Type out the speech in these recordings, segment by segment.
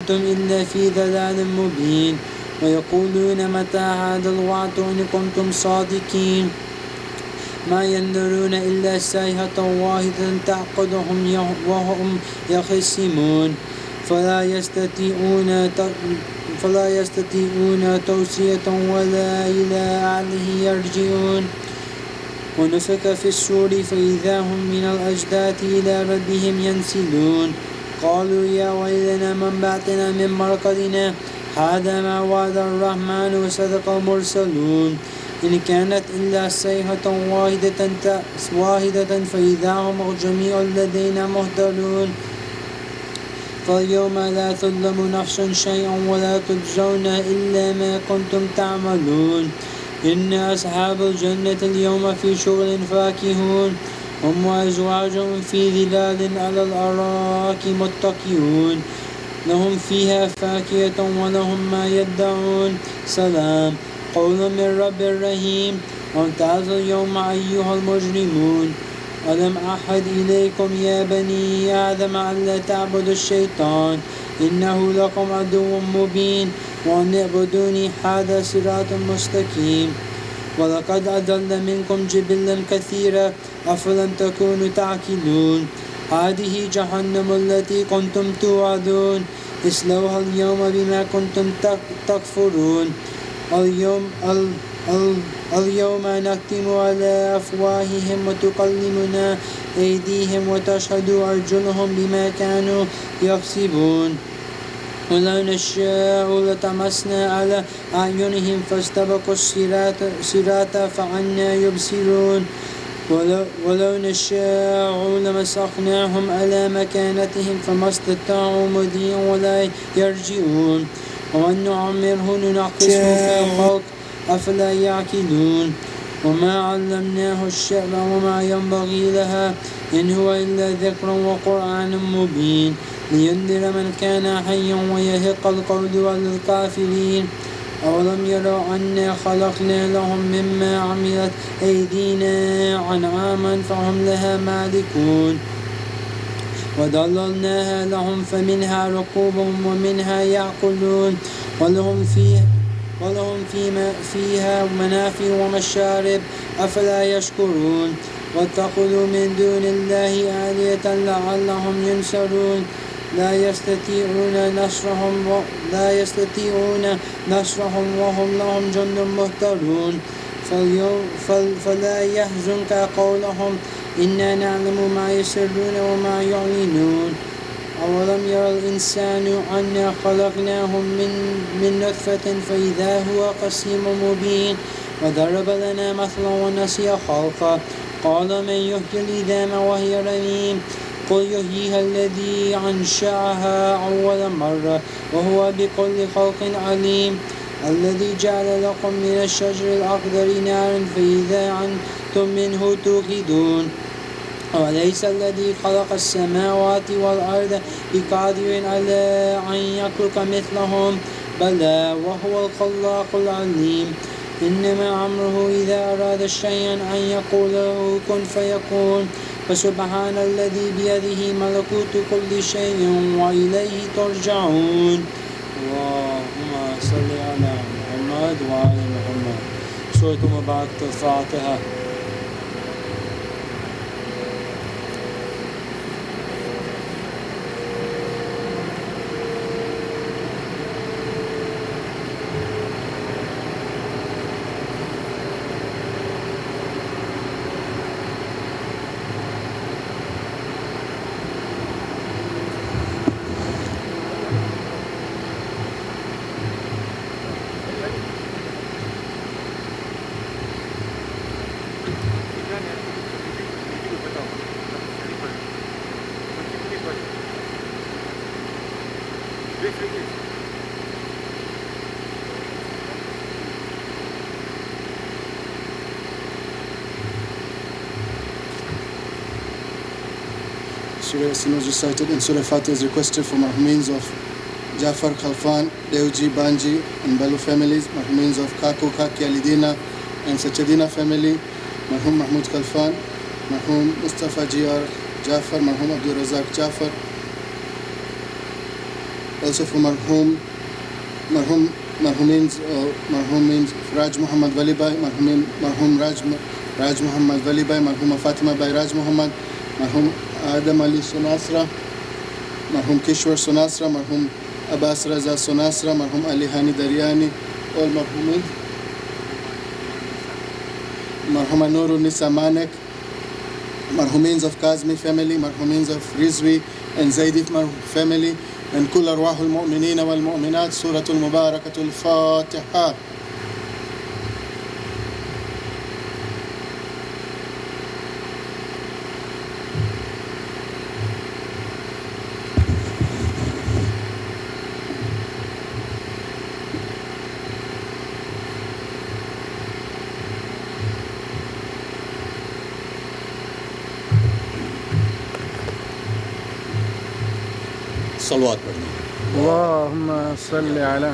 إلا في ضلال مبين ويقولون متى هذا الوعد إن كنتم صادقين ما ينظرون إلا صيحة واحدة تعقدهم وهم يخصمون فلا يستطيعون توصية ولا إلى أهله يرجعون ونفخ في الصور فإذا هم من الأجداث إلى ربهم ينسلون قالوا يا ويلنا من بعثنا من مرقدنا هذا ما وعد الرحمن وصدق المرسلون إن كانت إلا صيحة واحدة فإذا هم جميع الذين مهتدون فاليوم لا تظلم نفس شيئا ولا تجزون إلا ما كنتم تعملون إن أصحاب الجنة اليوم في شغل فاكهون هم وأزواجهم في ظلال على الأرائك متكئون لهم فيها فاكهة ولهم ما يدعون سلام قول من رب رحيم وامتازوا اليوم أيها المجرمون ألم أحد إليكم يا بني آدم ألا تعبدوا الشيطان إنه لكم عدو مبين وأن اعبدوني هذا صراط مستقيم ولقد أضل منكم جبلا كثيرا أفلم تكونوا تعقلون هذه جهنم التي كنتم توعدون اصلوها اليوم بما كنتم تكفرون اليوم نختم على أفواههم وتكلمنا أيديهم وتشهد أرجلهم بما كانوا يكسبون ولو نشاء لطمسنا على أعينهم فاستبقوا الصراط فعنا يبصرون ولو نشاء لمسخناهم على مكانتهم فما استطاعوا مضيا ولا يرجعون ومن نعمره ننقصه في الخلق أفلا يعقلون وما علمناه الشعر وما ينبغي لها إن هو إلا ذكر وقرآن مبين لينذر من كان حيا ويهق القول على الكافرين أولم يروا أنا خلقنا لهم مما عملت أيدينا أنعاما فهم لها مالكون وضللناها لهم فمنها ركوبهم ومنها يأكلون ولهم فيها منافع ومشارب أفلا يشكرون واتخذوا من دون الله آلهة لعلهم ينصرون لا يستطيعون نصرهم وهم لهم جند مهتدون فلا يحزنك قولهم إنا نعلم ما يسرون وما يعلنون أولم يرى الإنسان أنا خلقناهم من نطفة فإذا هو قسيم مبين وضرب لنا مثلا ونسي خلقه قال من يحيي العظام وهي رميم قل يحييها الذي أنشأها أول مرة وهو بكل خلق عليم الذي جعل لكم من الشجر الأخضر نارا فإذا أنتم منه توقدون وليس الذي خلق السماوات والأرض بقادر على أن يخلق مثلهم بلى وهو الخلاق العليم إنما أمره إذا أراد شيئا أن يقول له كن فيكون فسبحان الذي بيده ملكوت كل شيء وإليه ترجعون اللهم صل على محمد وعلى محمد سورة مباركة الفاتحة. Surah Yasin was recited and Surah Fatiha is requested for marhumeens of Jafar Khalfan, Deuji, Banji and Balu families, marhumeens of Kaku, Kaki, Alidina and Sachadina family, marhum Mahmud Khalfan, marhum Mustafa Jr. Jafar, marhum Abdul Razak Jafar, Also for marhum means Raj Muhammad Wali Bhai, marhum Raj Muhammad Wali Bhai, marhuma Fatima Bhai Raj Muhammad, marhum Adam Ali Sonasra, marhum Kishwar Sonasra, marhum Abbas Raza Sonasra, marhum Ali Hani Daryani, all marhumin. Marhuma Nurul Nisa Manek, marhumins of Kazmi family, marhumins of Rizwi and Zaydif family, and كل أرواح المؤمنين والمؤمنات. سورة المباركة الفاتحة. صلوات پڑھنا. اللهم صل على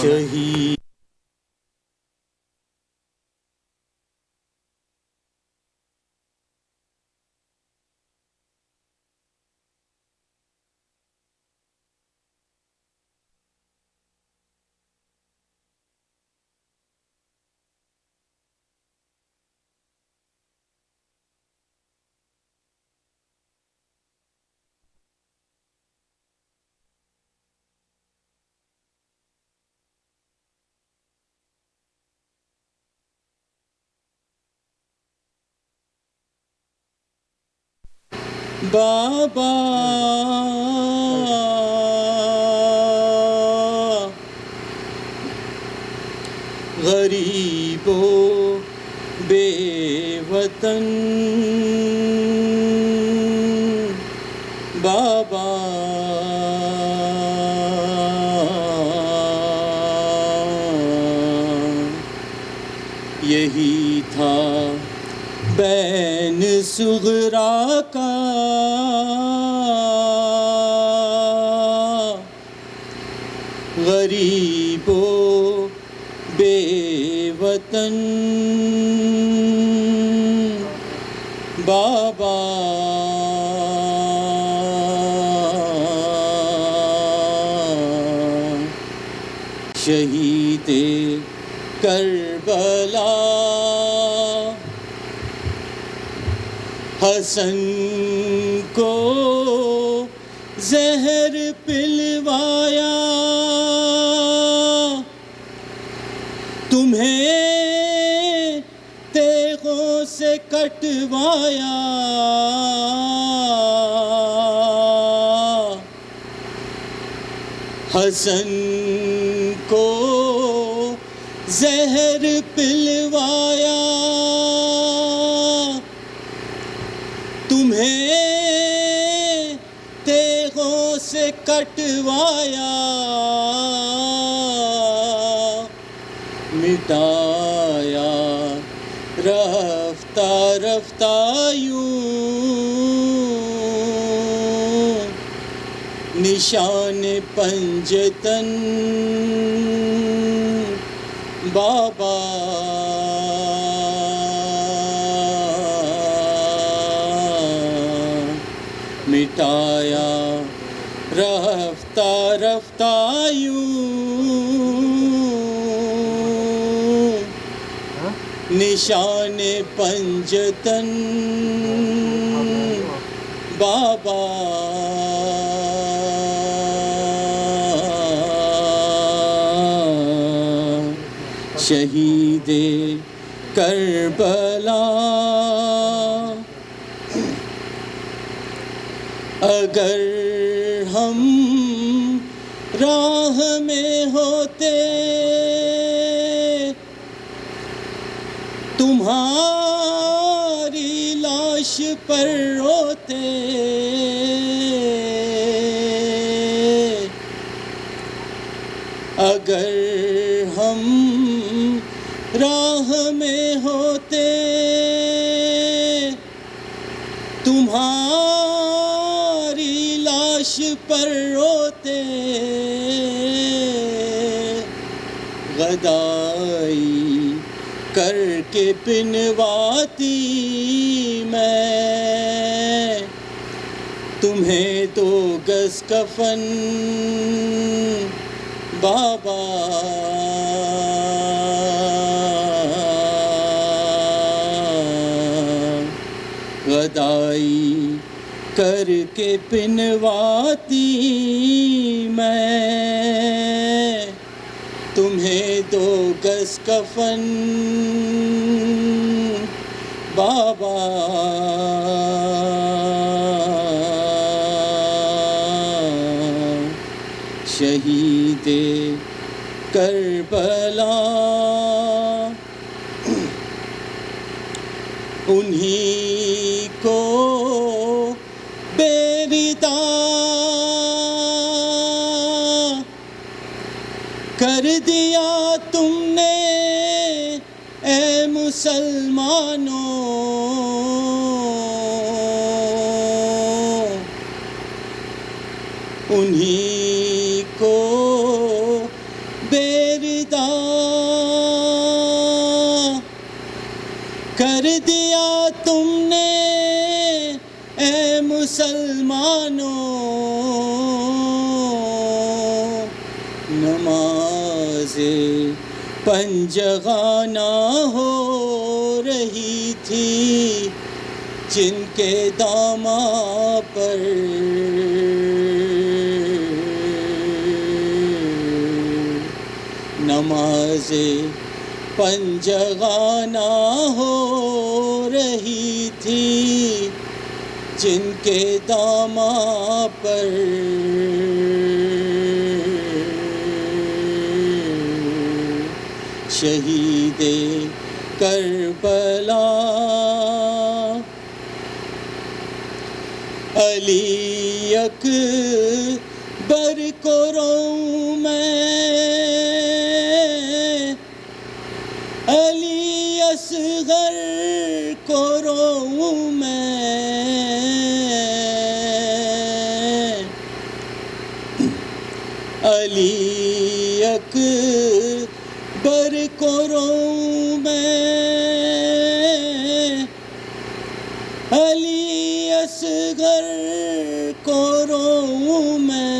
شہید بابا غریب و بے وطن بابا یہی تھا بین صغرا کا غریب و بے وطن بابا شہید کربلا حسن کو زہر پلوایا تمہیں تیغوں سے کٹوایا حسن کو زہر پلوایا تمہیں تیغوں سے کٹوایا مٹایا رفتہ رفتہ یوں نشان پنجتن بابا مٹایا رفتہ رفتہ یوں نشان پنجتن بابا شہید کربلا اگر ہم راہ میں ہوتے تمہاری لاش پر روتے اگر ہم راہ میں ہوتے تمہاری لاش پر روتے غدائی کر کے پنواتی میں تمہیں 2 گز کفن بابا غدائی کر کے پنواتی میں تمہیں 2 گز کفن بابا شہید کربلا انہی کو بے ودا کر دیا تم نے اے مسلمانوں انہی کو بے ودا کر دیا تم نے اے مسلمانوں نماز پنجگانہ ہو رہی تھی جن کے داماں پر نماز پنجگانہ ہو رہی تھی جن کے داماں پر شہید کربلا علی اکبر کو روؤں میں علی اصغر کو روؤں میں علی اکبر کو روؤں میں علی اصغر کو روؤں میں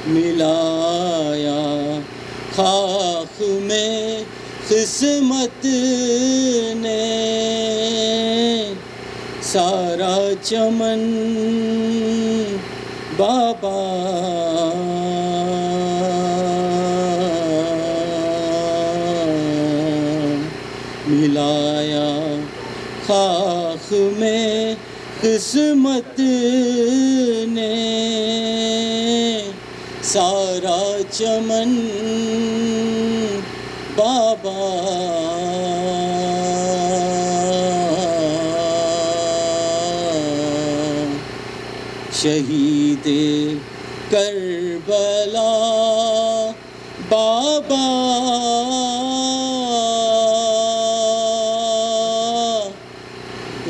ملایا خاک میں قسمت نے سارا چمن بابا ملایا خاک میں قسمت نے سارا چمن بابا شہید کربلا بابا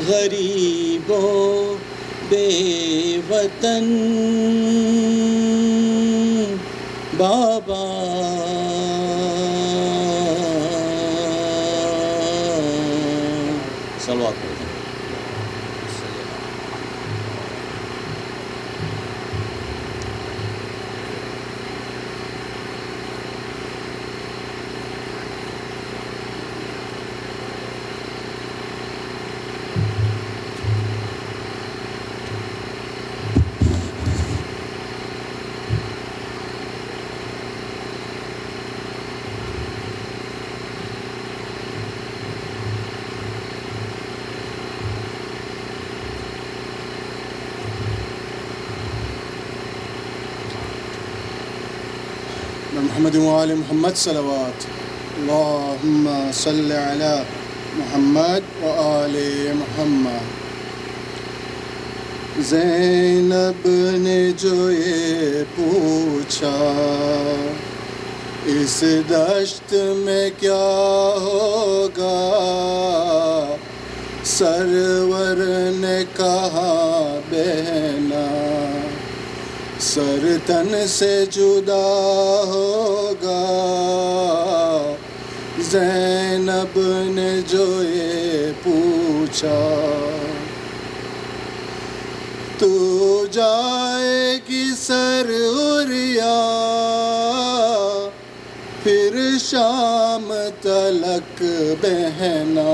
غریبوں بے وطن بابا صلوات پڑھیں. محمد وآل محمد صلوات اللہم صل علی محمد وآل محمد. زینب نے جو یہ پوچھا اس دشت میں کیا ہوگا سرور نے کہا بہنا سر تن سے جدا ہوگا. زینب نے جو یہ پوچھا تو جائے گی سروریا پھر شام تلک بہنا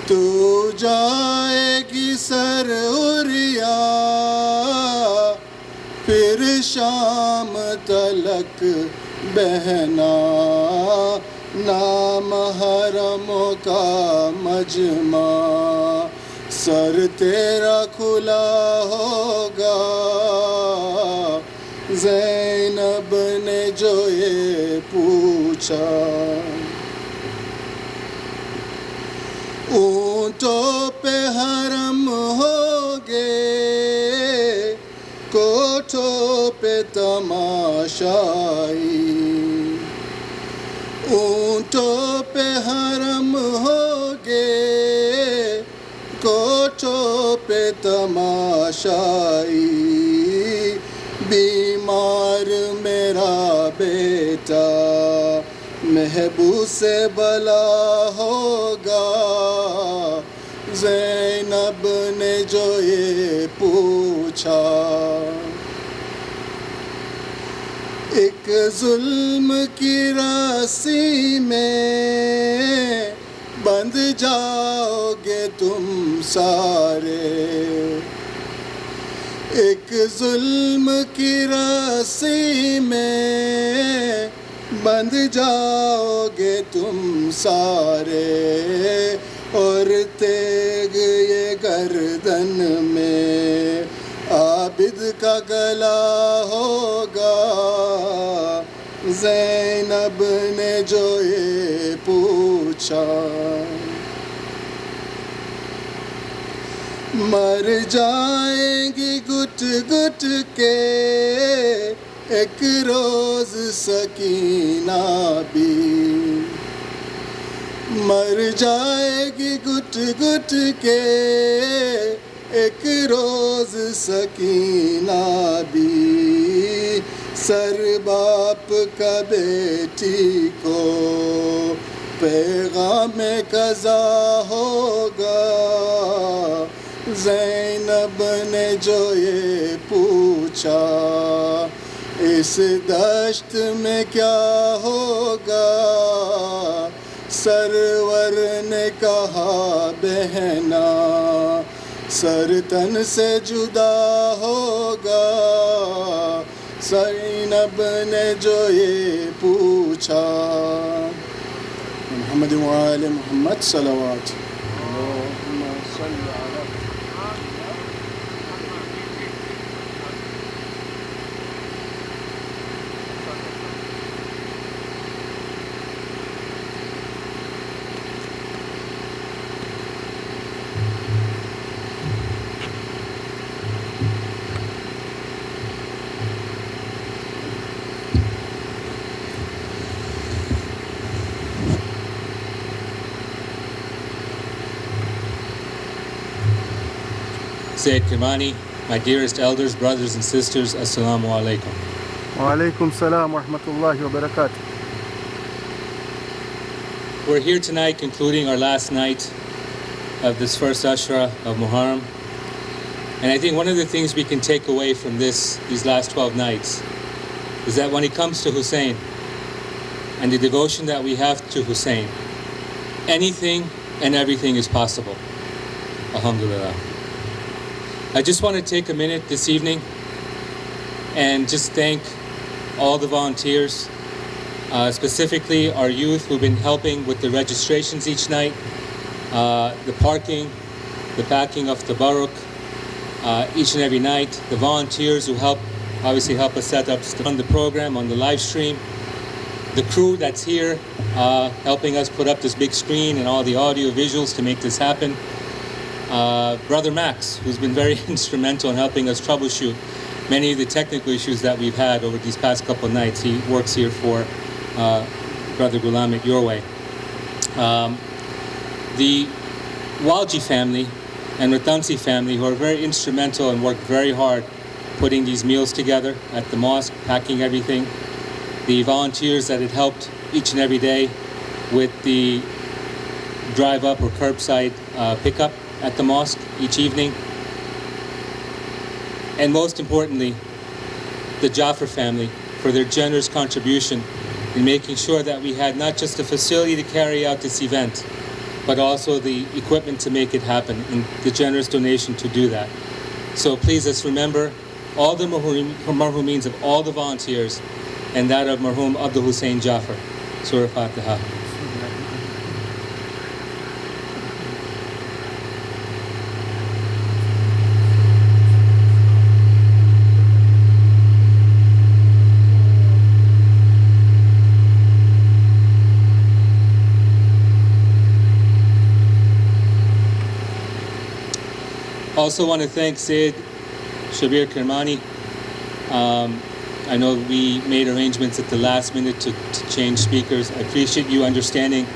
تو جائے گی سروریا پھر شام تلک بہنا نام حرموں کا مجمع سر تیرا کھلا ہوگا زینب نے جو یہ پوچھا اونٹوں پہ حرم ہوگے کوٹھوں پہ تماشائی اونٹوں پہ حرم ہوگے کوٹھوں پہ تماشائی بیمار میرا بیٹا محبوب سے بلا ہوگا زینب نے جو یہ پوچھا ایک ظلم کی رسی میں بندھ جاؤ گے تم سارے ایک ظلم کی رسی میں بندھ جاؤ گے تم سارے اور تیغ یہ گردن میں عابد کا گلا ہوگا زینب نے جو یہ پوچھا مر جائیں گی گٹ گٹ کے ایک روز سکینہ بھی مر جائے گی گٹ گٹ کے ایک روز سکینہ بھی سر باپ کا بیٹی کو پیغام قضا ہوگا زینب نے جو یہ پوچھا اس دشت میں کیا ہوگا سرور نے کہا بہنا سر تن سے جدا ہوگا زینب نے جو یہ پوچھا محمد وآل محمد صلوات اللہم صلی علی Sayyid Kirmani, my dearest elders, brothers and sisters, Assalamu alaikum. Wa alaikum salam wa rahmatullahi wa barakatuh. We're here tonight concluding our last night of this first Ashra of Muharram. And I think one of the things we can take away from these last 12 nights is that when it comes to Hussein and the devotion that we have to Hussein, anything and everything is possible. Alhamdulillah. I just want to take a minute this evening and just thank all the volunteers, specifically our youth who've been helping with the registrations each night, the parking, the packing of tabarruk each and every night, the volunteers who obviously help us set up on the program, on the live stream, the crew that's here helping us put up this big screen and all the audio visuals to make this happen. Brother Max, who's been very instrumental in helping us troubleshoot many of the technical issues that we've had over these past couple of nights. He works here for Brother Ghulam at Your Way. The Walji family and Ratansi family, who are very instrumental and worked very hard putting these meals together at the mosque, packing everything. The volunteers that had helped each and every day with the drive-up or curbside pickup at the mosque each evening. and most importantly, the Jaffer family for their generous contribution in making sure that we had not just the facility to carry out this event, but also the equipment to make it happen, and the generous donation to do that. So please, let's remember all the marhumeens of all the volunteers, and that of Marhum Abdul Hussein Jaffer. Surah Fatiha. Also want to thank Sayyid Shabir Kirmani. I know we made arrangements at the last minute to change speakers. I appreciate you understanding.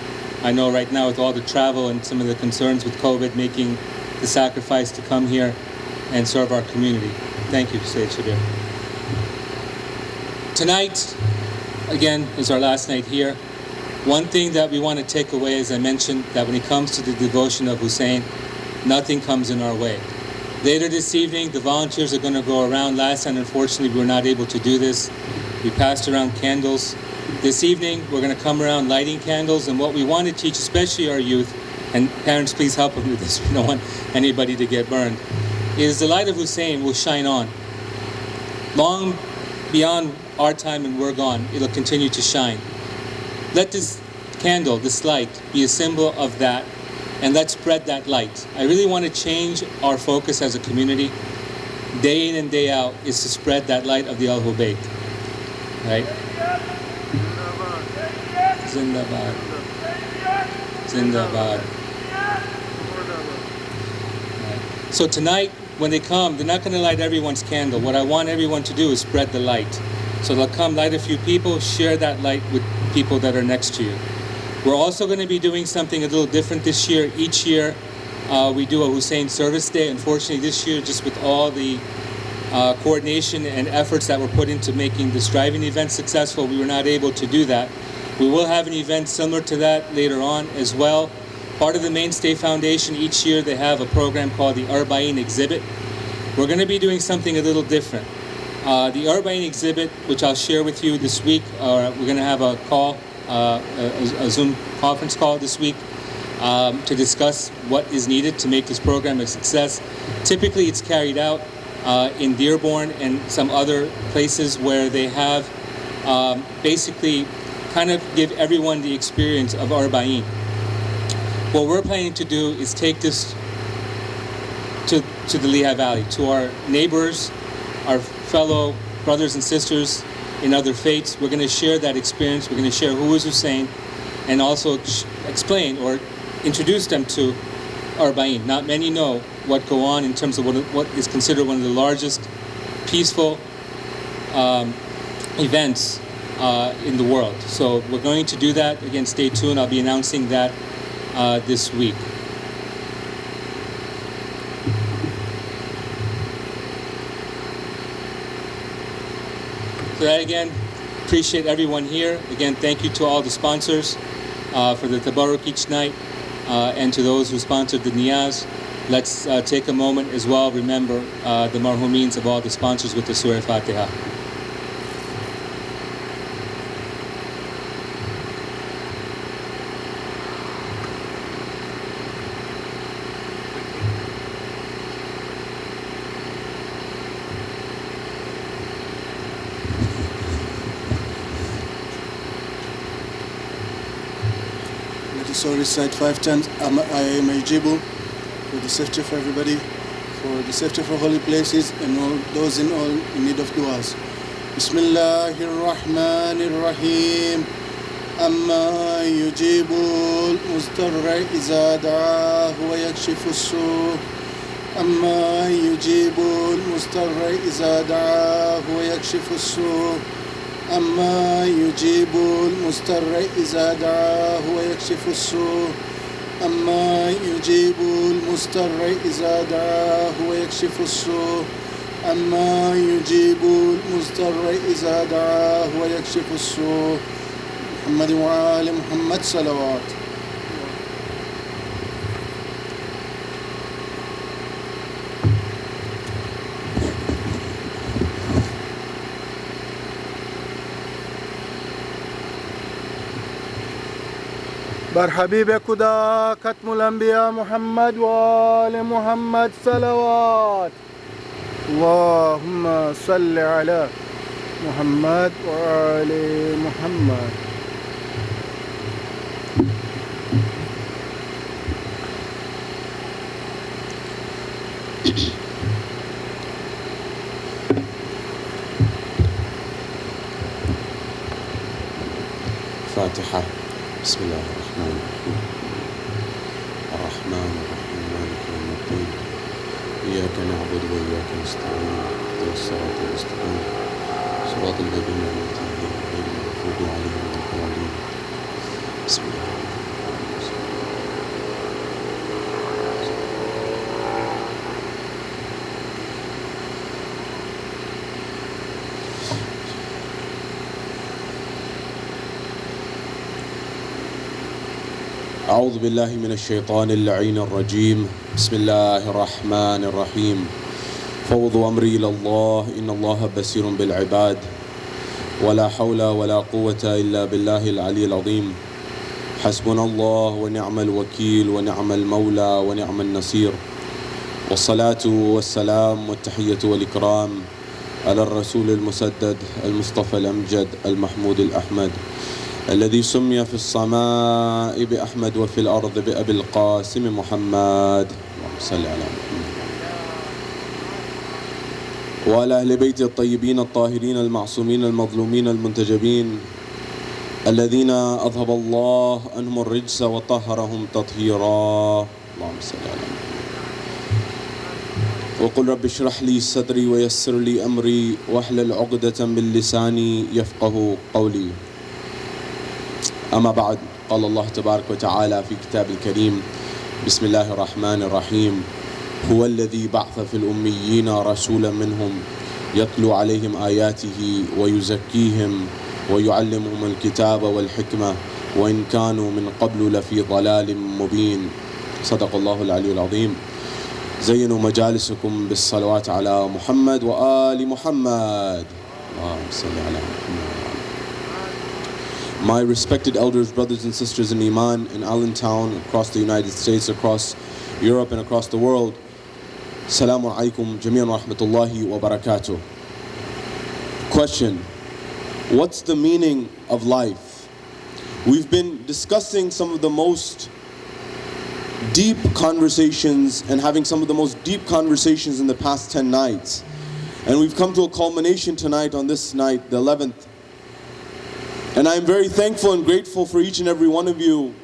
I know right now with all the travel and some of the concerns with COVID, making the sacrifice to come here and serve our community. Thank you, Sayyid Shabir. Tonight, again, is our last night here. One thing that we want to take away, as I mentioned, that when it comes to the devotion of Hussein, nothing comes in our way. Later this evening, the volunteers are going to go around. Last time, unfortunately, we were not able to do this. We passed around candles. This evening, we're going to come around lighting candles, and what we want to teach, especially our youth, and parents, please help them with this, we don't want anybody to get burned, is the light of Hussein will shine on. Long beyond our time and we're gone, it'll continue to shine. Let this candle, this light, be a symbol of that, and let's spread that light. I really want to change our focus as a community. Day in and day out is to spread that light of the Ahlul Bayt. Right? Zindabad. Zindabad. Right. So tonight, when they come, they're not going to light everyone's candle. What I want everyone to do is spread the light. So they'll come, light a few people, share that light with people that are next to you. We're also going to be doing something a little different this year. Each year, we do a Hussein Service Day. Unfortunately, this year, just with all the coordination and efforts that were put into making this driving event successful, we were not able to do that. We will have an event similar to that later on as well. Part of the Mainstay Foundation, each year they have a program called the Arba'in Exhibit. We're going to be doing something a little different. The Arba'in Exhibit, which I'll share with you this week, we're going to have a call, a Zoom conference call this week to discuss what is needed to make this program a success. Typically, it's carried out in Dearborn and some other places where they have basically kind of give everyone the experience of Arba'in. What we're planning to do is take this to the Lehigh Valley, to our neighbors, our fellow brothers and sisters in other faiths. We're going to share that experience. We're going to share who is Hussein, and also explain or introduce them to Arba'in. Not many know what go on in terms of what is considered one of the largest peaceful events in the world. So we're going to do that. Again, stay tuned. I'll be announcing that this week. So that again, appreciate everyone here. Again, thank you to all the sponsors for the Tabarruk each night, and to those who sponsored the Niyaz. Let's take a moment as well, remember the marhumeens of all the sponsors with the Surah Fatiha. So recite 5 times I am Ajibu, for the safety of everybody, for the safety of holy places and all those in need of du'as. Bismillahir Rahmanir Rahim. Amma yujibu al-mustarra iza da'ahu wa yakshifu as-su'. Amma yujibu al-mustarra iza da'ahu wa yakshifu as-su'. أما يجيب المضطر إذا دعاه ويكشف السوء أما يجيب المضطر إذا دعاه ويكشف السوء أما يجيب المضطر إذا دعاه ويكشف السوء محمد وآل محمد صلوات. بر حبيب خدا ختم الأنبياء محمد وآل محمد صلوات اللهم صل على محمد وآل محمد. فاتحة. بسم الله الرحمن الرحيم. الرحمن الرحيم مالك يوم الدين. إياك نعبد وإياك نستعين اهدنا الصراط المستقيم صراط الذين أنعمت عليهم غير المغضوب عليهم ولا الضالين. بسم الله الرحمن الرحيم. أعوذ بالله من الشيطان اللعين الرجيم. بسم الله الرحمن الرحيم. فوض أمري إلى الله إن الله بصير بالعباد ولا حول ولا قوة إلا بالله العلي العظيم. حسبنا الله ونعم الوكيل ونعم المولى ونعم النصير. والصلاة والسلام والتحية والإكرام على الرسول المسدد المصطفى الأمجد المحمود الأحمد الذي سمي في السماء بأحمد وفي الأرض بأبي القاسم محمد. اللهم صل على محمد وعلى أهل بيت الطيبين الطاهرين المعصومين المظلومين المنتجبين الذين أذهب الله عنهم الرجس وطهرهم تطهيرا. اللهم صل على محمد. وقل رب اشرح لي صدري ويسر لي أمري واحلل عقدة من لساني يفقه قولي. أما بعد، قال الله تبارك وتعالى في كتاب الكريم: بسم الله الرحمن الرحيم. هو الذي بعث في الأميين رسولا منهم يتلو عليهم آياته ويزكيهم ويعلمهم الكتاب والحكمة وإن كانوا من قبل لفي ضلال مبين. صدق الله العلي العظيم. زينوا مجالسكم بالصلوات على محمد وآل محمد. اللهم صل على محمد. My respected elders, brothers and sisters in Iman in Allentown, across the United States, across Europe and across the world, Assalamu alaikum jami'an wa rahmatullahi wa barakatuh. Question: what's the meaning of life? We've been discussing some of the most deep conversations and having some of the most deep conversations in the past 10 nights. And we've come to a culmination tonight on this night, the 11th. And I'm very thankful and grateful for each and every one of you.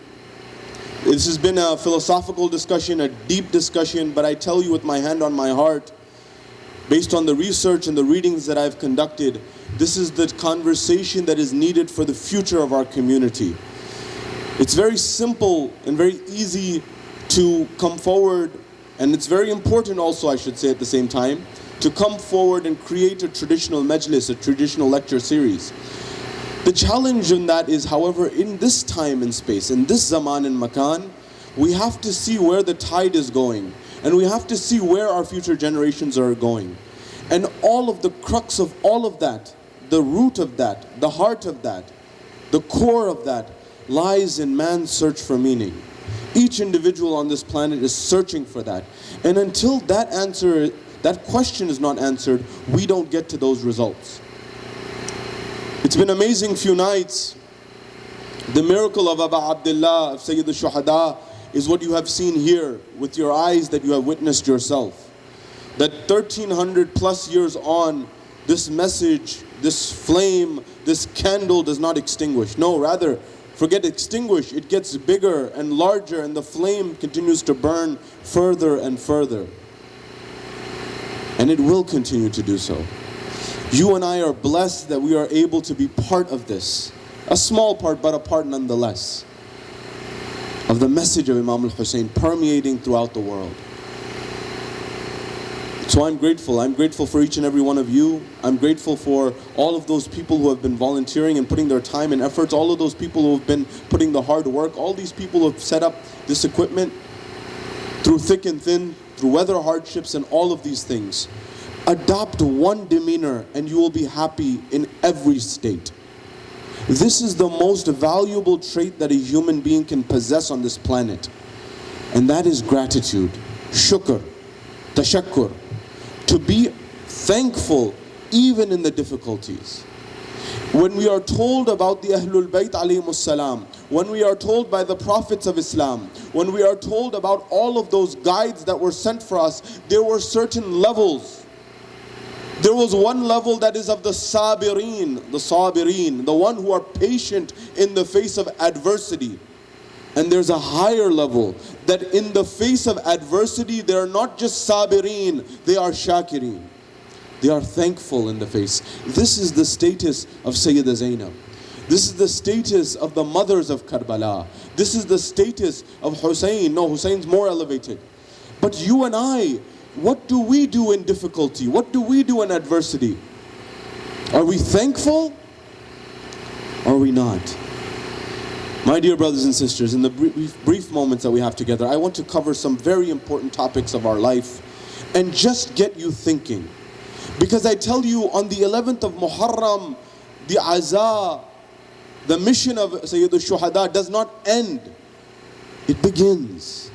This has been a philosophical discussion, a deep discussion, but I tell you with my hand on my heart, based on the research and the readings that I've conducted, this is the conversation that is needed for the future of our community. It's very simple and very easy to come forward, and it's very important also, I should say at the same time, to come forward and create a traditional majlis, a traditional lecture series. The challenge in that is, however, in this time and space, in this zaman and makan, we have to see where the tide is going, and we have to see where our future generations are going. And all of the crux of all of that, the root of that, the heart of that, the core of that, lies in man's search for meaning. Each individual on this planet is searching for that. And until that question is not answered, we don't get to those results. It's been an amazing few nights. The miracle of Aba Abdullah, of Sayyid al-Shuhada, is what you have seen here with your eyes, that you have witnessed yourself. That 1300 plus years on, this message, this flame, this candle does not extinguish. No, rather, forget extinguish, it gets bigger and larger, and the flame continues to burn further and further. And it will continue to do so. You and I are blessed that we are able to be part of this. A small part, but a part nonetheless, of the message of Imam al-Hussein permeating throughout the world. So I'm grateful. I'm grateful for each and every one of you. I'm grateful for all of those people who have been volunteering and putting their time and efforts, all of those people who have been putting the hard work, all these people who have set up this equipment through thick and thin, through weather hardships and all of these things. Adopt one demeanor and you will be happy in every state. This is the most valuable trait that a human being can possess on this planet. And that is gratitude, shukr, tashakkur. To be thankful even in the difficulties. When we are told about the Ahlul Bayt alayhimus salam, when we are told by the prophets of Islam, when we are told about all of those guides that were sent for us, there were certain levels. There was one level that is of the sabirin, the one who are patient in the face of adversity. And there's a higher level that in the face of adversity, they are not just sabirin, they are shakirin. They are thankful in the face. This is the status of Sayyida Zainab. This is the status of the mothers of Karbala. This is the status of Hussein. No, Hussein's more elevated. But you and I, what do we do in difficulty? What do we do in adversity? Are we thankful? Or are we not? My dear brothers and sisters, in the brief moments that we have together, I want to cover some very important topics of our life and just get you thinking. Because I tell you, on the 11th of Muharram, the Azaa, the mission of Sayyid al-Shuhada does not end. It begins.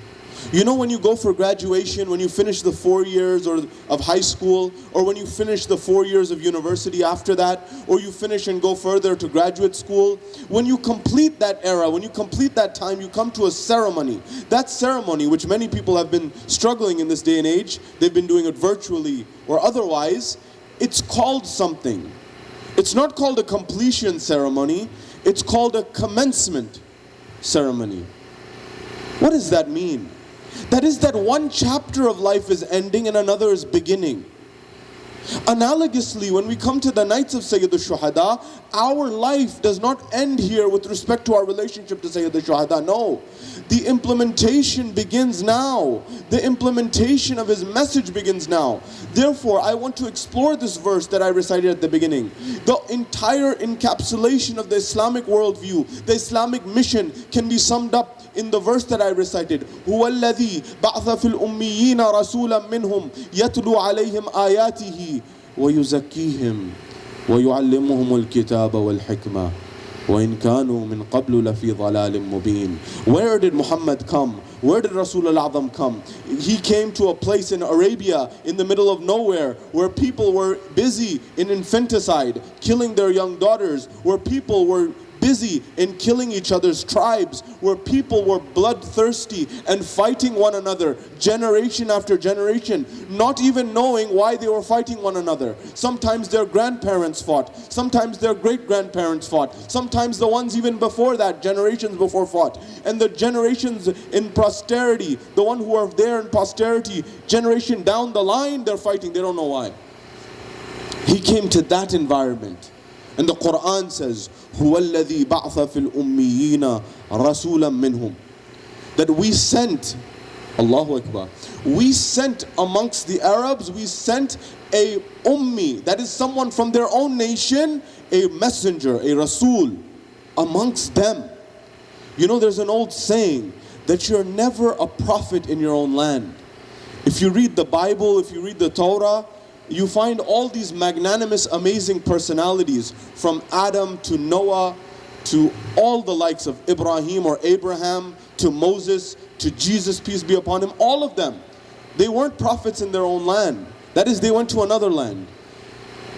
You know, when you go for graduation, when you finish the 4 years of high school, or when you finish the 4 years of university after that, or you finish and go further to graduate school, when you complete that era, when you complete that time, you come to a ceremony. That ceremony, which many people have been struggling in this day and age, they've been doing it virtually or otherwise, it's called something. It's not called a completion ceremony, it's called a commencement ceremony. What does that mean? That is that one chapter of life is ending and another is beginning. Analogously, when we come to the nights of Sayyid al-Shuhada, our life does not end here with respect to our relationship to Sayyid al-Shuhada. No. The implementation begins now. The implementation of his message begins now. Therefore, I want to explore this verse that I recited at the beginning. The entire encapsulation of the Islamic worldview, the Islamic mission can be summed up in the verse that I recited. هُوَ الَّذِي بَعْثَ فِي الْأُمِّيِّينَ رَسُولًا مِّنْهُمْ يَتْلُو عَلَيْهِمْ آيَاتِهِ وَيُزَكِّيهِمْ وَيُعَلِّمُهُمُ الْكِتَابَ وَالْحِكْمَةَ وَإِنْ كَانُوا مِنْ قَبْلُ لَفِي ضَلَالٍ مُبِينٍ. Where did Muhammad come? Where did Rasul al-Azam come? He came to a place in Arabia, in the middle of nowhere, where people were busy in infanticide, killing their young daughters, where people were busy in killing each other's tribes, where people were bloodthirsty and fighting one another generation after generation, not even knowing why they were fighting one another. Sometimes their grandparents fought, sometimes their great-grandparents fought, sometimes the ones even before that, generations before fought. And the generations in posterity, the one who are there in posterity, generation down the line, they're fighting, they don't know why. He came to that environment. And the Quran says, هُوَ الَّذِي بَعْثَ فِي الْأُمِّيِّينَ رَسُولًا مِّنْهُمْ. That we sent, Allahu Akbar, we sent amongst the Arabs, we sent a ummi, that is someone from their own nation, a messenger, a Rasul, amongst them. You know, there's an old saying that you're never a prophet in your own land. If you read the Bible, if you read the Torah, you find all these magnanimous, amazing personalities, from Adam to Noah to all the likes of Ibrahim or Abraham to Moses to Jesus, peace be upon him, all of them. They weren't prophets in their own land. That is, they went to another land.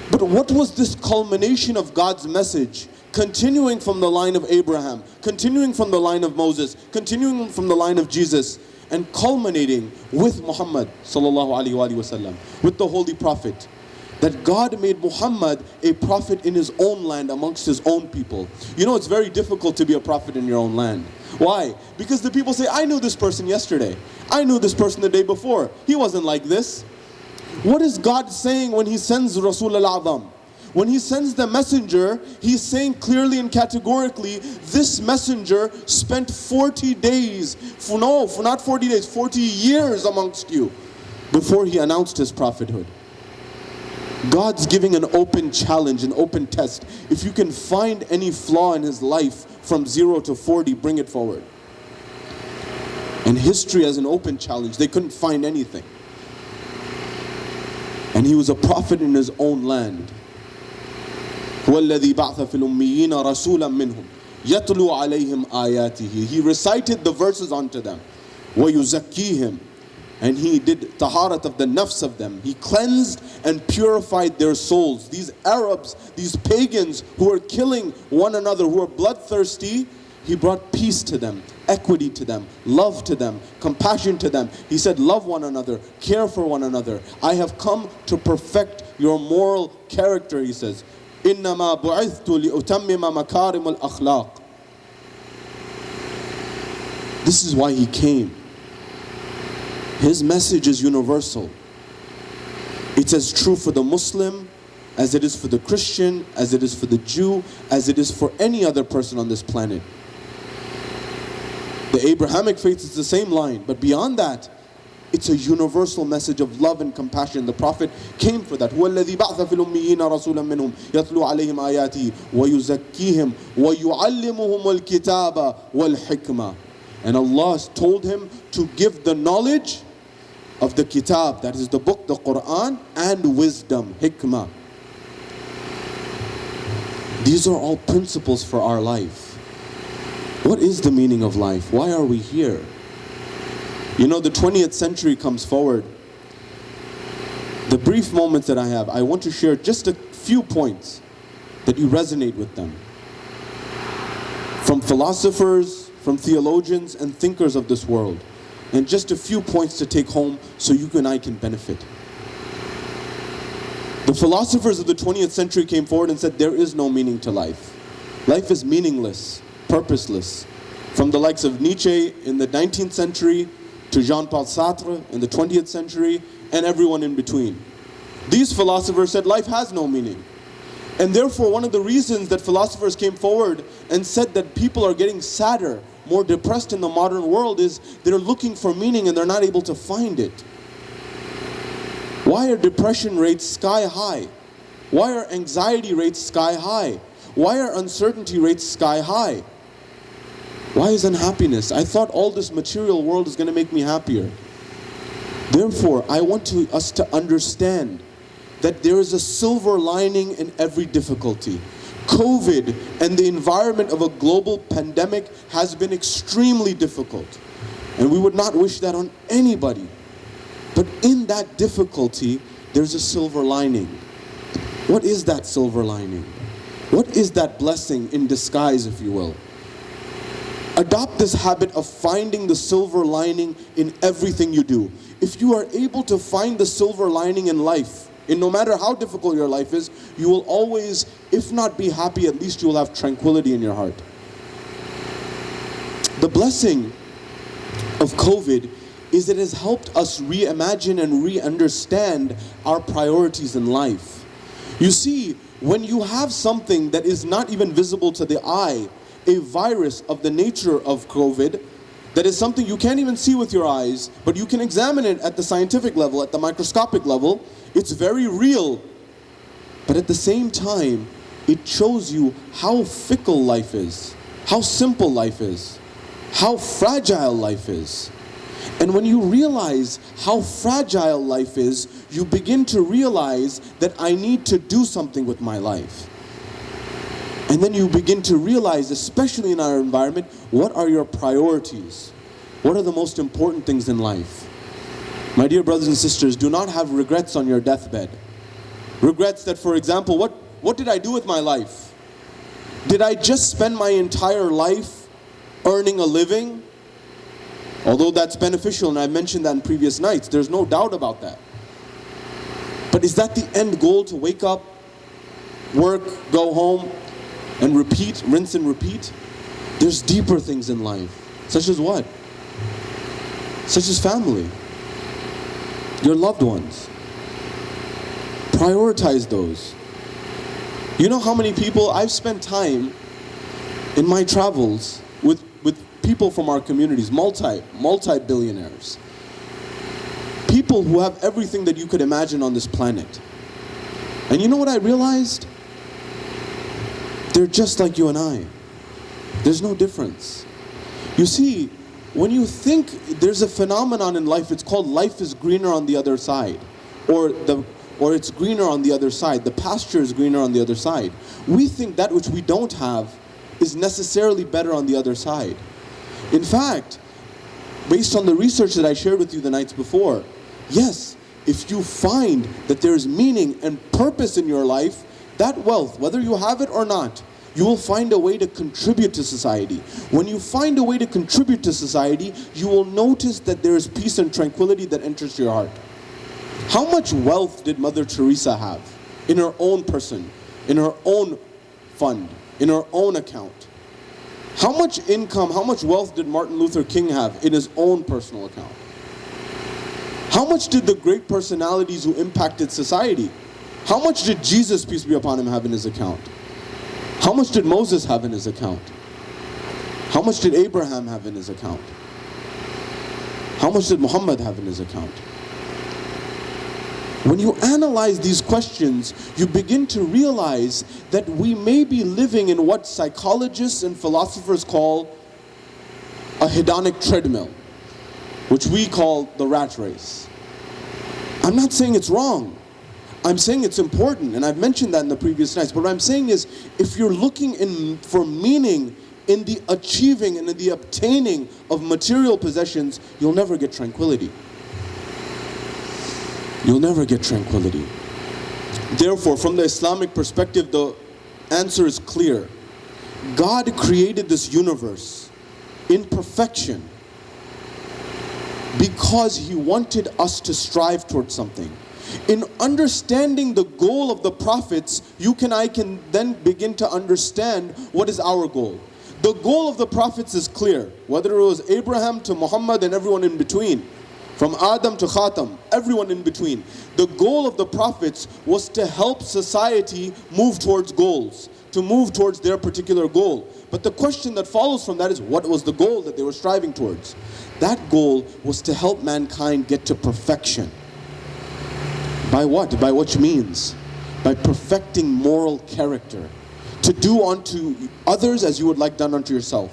But what was this culmination of God's message? Continuing from the line of Abraham, continuing from the line of Moses, continuing from the line of Jesus, and culminating with Muhammad sallallahu alaihi wasallam, with the Holy Prophet. That God made Muhammad a prophet in his own land amongst his own people. You know, it's very difficult to be a prophet in your own land. Why? Because the people say, I knew this person yesterday. I knew this person the day before. He wasn't like this. What is God saying when he sends Rasul al-Azam? When he sends the messenger, he's saying clearly and categorically, this messenger spent 40 days, not 40 days, 40 years amongst you before he announced his prophethood. God's giving an open challenge, an open test. If you can find any flaw in his life from 0 to 40, bring it forward. And history has an open challenge. They couldn't find anything. And he was a prophet in his own land. هو الذي بعث في الأميين رسولا منهم يتلو عليهم آياته. He recited the verses unto them. ويزكيهم. And he did taharat of the nafs of them. He cleansed and purified their souls. These Arabs, these pagans who were killing one another, who were bloodthirsty, he brought peace to them, equity to them, love to them, compassion to them. He said, love one another, care for one another. I have come to perfect your moral character, he says. إِنَّمَا بُعِثْتُ لِأُتَمِّمَ مَكَارِمُ الْأَخْلَاقِ. This is why he came. His message is universal. It's as true for the Muslim as it is for the Christian, as it is for the Jew, as it is for any other person on this planet. The Abrahamic faith is the same line, but beyond that, it's a universal message of love and compassion. The Prophet came for that. هو الذي بعث في الأميين رسولا منهم يتلو عليهم آياته ويزكيهم ويعلمهم الكتاب والحكمة. And Allah told him to give the knowledge of the kitab, that is the book, the Quran, and wisdom, hikmah. These are all principles for our life. What is the meaning of life? Why are we here? You know, the 20th century comes forward. The brief moments that I have, I want to share just a few points that you resonate with them. From philosophers, from theologians and thinkers of this world. And just a few points to take home so you and I can benefit. The philosophers of the 20th century came forward and said there is no meaning to life. Life is meaningless, purposeless. From the likes of Nietzsche in the 19th century to Jean-Paul Sartre in the 20th century and everyone in between. These philosophers said life has no meaning. And therefore, one of the reasons that philosophers came forward and said that people are getting sadder, more depressed in the modern world is they're looking for meaning and they're not able to find it. Why are depression rates sky high? Why are anxiety rates sky high? Why are uncertainty rates sky high? Why is unhappiness? I thought all this material world is going to make me happier. Therefore, I want us to understand that there is a silver lining in every difficulty. COVID and the environment of a global pandemic has been extremely difficult. And we would not wish that on anybody. But in that difficulty, there's a silver lining. What is that silver lining? What is that blessing in disguise, if you will? Adopt this habit of finding the silver lining in everything you do. If you are able to find the silver lining in life, and no matter how difficult your life is, you will always, if not be happy, at least you will have tranquility in your heart. The blessing of COVID is it has helped us reimagine and re-understand our priorities in life. You see, when you have something that is not even visible to the eye, a virus of the nature of COVID, that is something you can't even see with your eyes, but you can examine it at the scientific level, at the microscopic level. It's very real. But at the same time, it shows you how fickle life is, how simple life is, how fragile life is. And when you realize how fragile life is, you begin to realize that I need to do something with my life. And then you begin to realize, especially in our environment, what are your priorities? What are the most important things in life? My dear brothers and sisters, do not have regrets on your deathbed. Regrets that, for example, what did I do with my life? Did I just spend my entire life earning a living? Although that's beneficial, and I mentioned that in previous nights, there's no doubt about that. But is that the end goal, to wake up, work, go home, and repeat, rinse and repeat? There's deeper things in life. Such as what? Such as family. Your loved ones. Prioritize those. You know how many people I've spent time in my travels with people from our communities, multi-billionaires. People who have everything that you could imagine on this planet. And you know what I realized? They're just like you and I. There's no difference. You see, when you think, there's a phenomenon in life, it's called life is greener on the other side. Or the or it's greener on the other side. The pasture is greener on the other side. We think that which we don't have is necessarily better on the other side. In fact, based on the research that I shared with you the nights before, yes, if you find that there is meaning and purpose in your life, that wealth, whether you have it or not, you will find a way to contribute to society. When you find a way to contribute to society, you will notice that there is peace and tranquility that enters your heart. How much wealth did Mother Teresa have in her own person, in her own fund, in her own account? How much income, how much wealth did Martin Luther King have in his own personal account? How much did the great personalities who impacted society, how much did Jesus, peace be upon him, have in his account? How much did Moses have in his account? How much did Abraham have in his account? How much did Muhammad have in his account? When you analyze these questions, you begin to realize that we may be living in what psychologists and philosophers call a hedonic treadmill, which we call the rat race. I'm not saying it's wrong. I'm saying it's important, and I've mentioned that in the previous nights. But what I'm saying is, if you're looking for meaning in the achieving and in the obtaining of material possessions, you'll never get tranquility. You'll never get tranquility. Therefore, from the Islamic perspective, the answer is clear. God created this universe in perfection because He wanted us to strive towards something. In understanding the goal of the prophets, I can then begin to understand what is our goal. The goal of the prophets is clear, whether it was Abraham to Muhammad and everyone in between. From Adam to Khatam, everyone in between. The goal of the prophets was to help society move towards goals, to move towards their particular goal. But the question that follows from that is, what was the goal that they were striving towards? That goal was to help mankind get to perfection. By what? By which means? By perfecting moral character. To do unto others as you would like done unto yourself.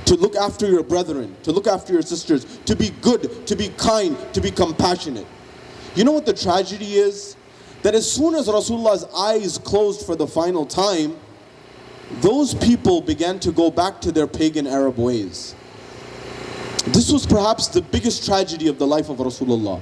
To look after your brethren, to look after your sisters, to be good, to be kind, to be compassionate. You know what the tragedy is? That as soon as Rasulullah's eyes closed for the final time, those people began to go back to their pagan Arab ways. This was perhaps the biggest tragedy of the life of Rasulullah.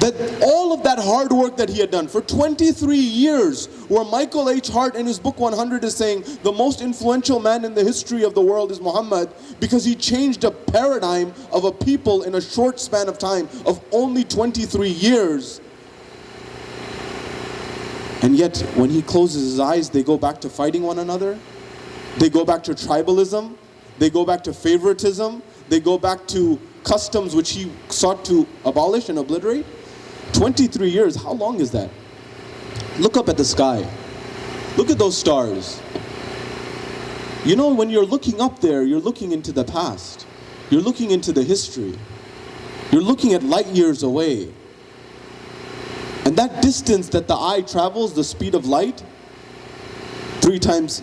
That all of that hard work that he had done for 23 years, where Michael H. Hart in his book 100 is saying the most influential man in the history of the world is Muhammad, because he changed a paradigm of a people in a short span of time of only 23 years. And yet when he closes his eyes, they go back to fighting one another. They go back to tribalism. They go back to favoritism. They go back to customs which he sought to abolish and obliterate. 23 years, how long is that? Look up at the sky. Look at those stars. You know, when you're looking up there, you're looking into the past. You're looking into the history. You're looking at light years away. And that distance that the eye travels, the speed of light, 3 times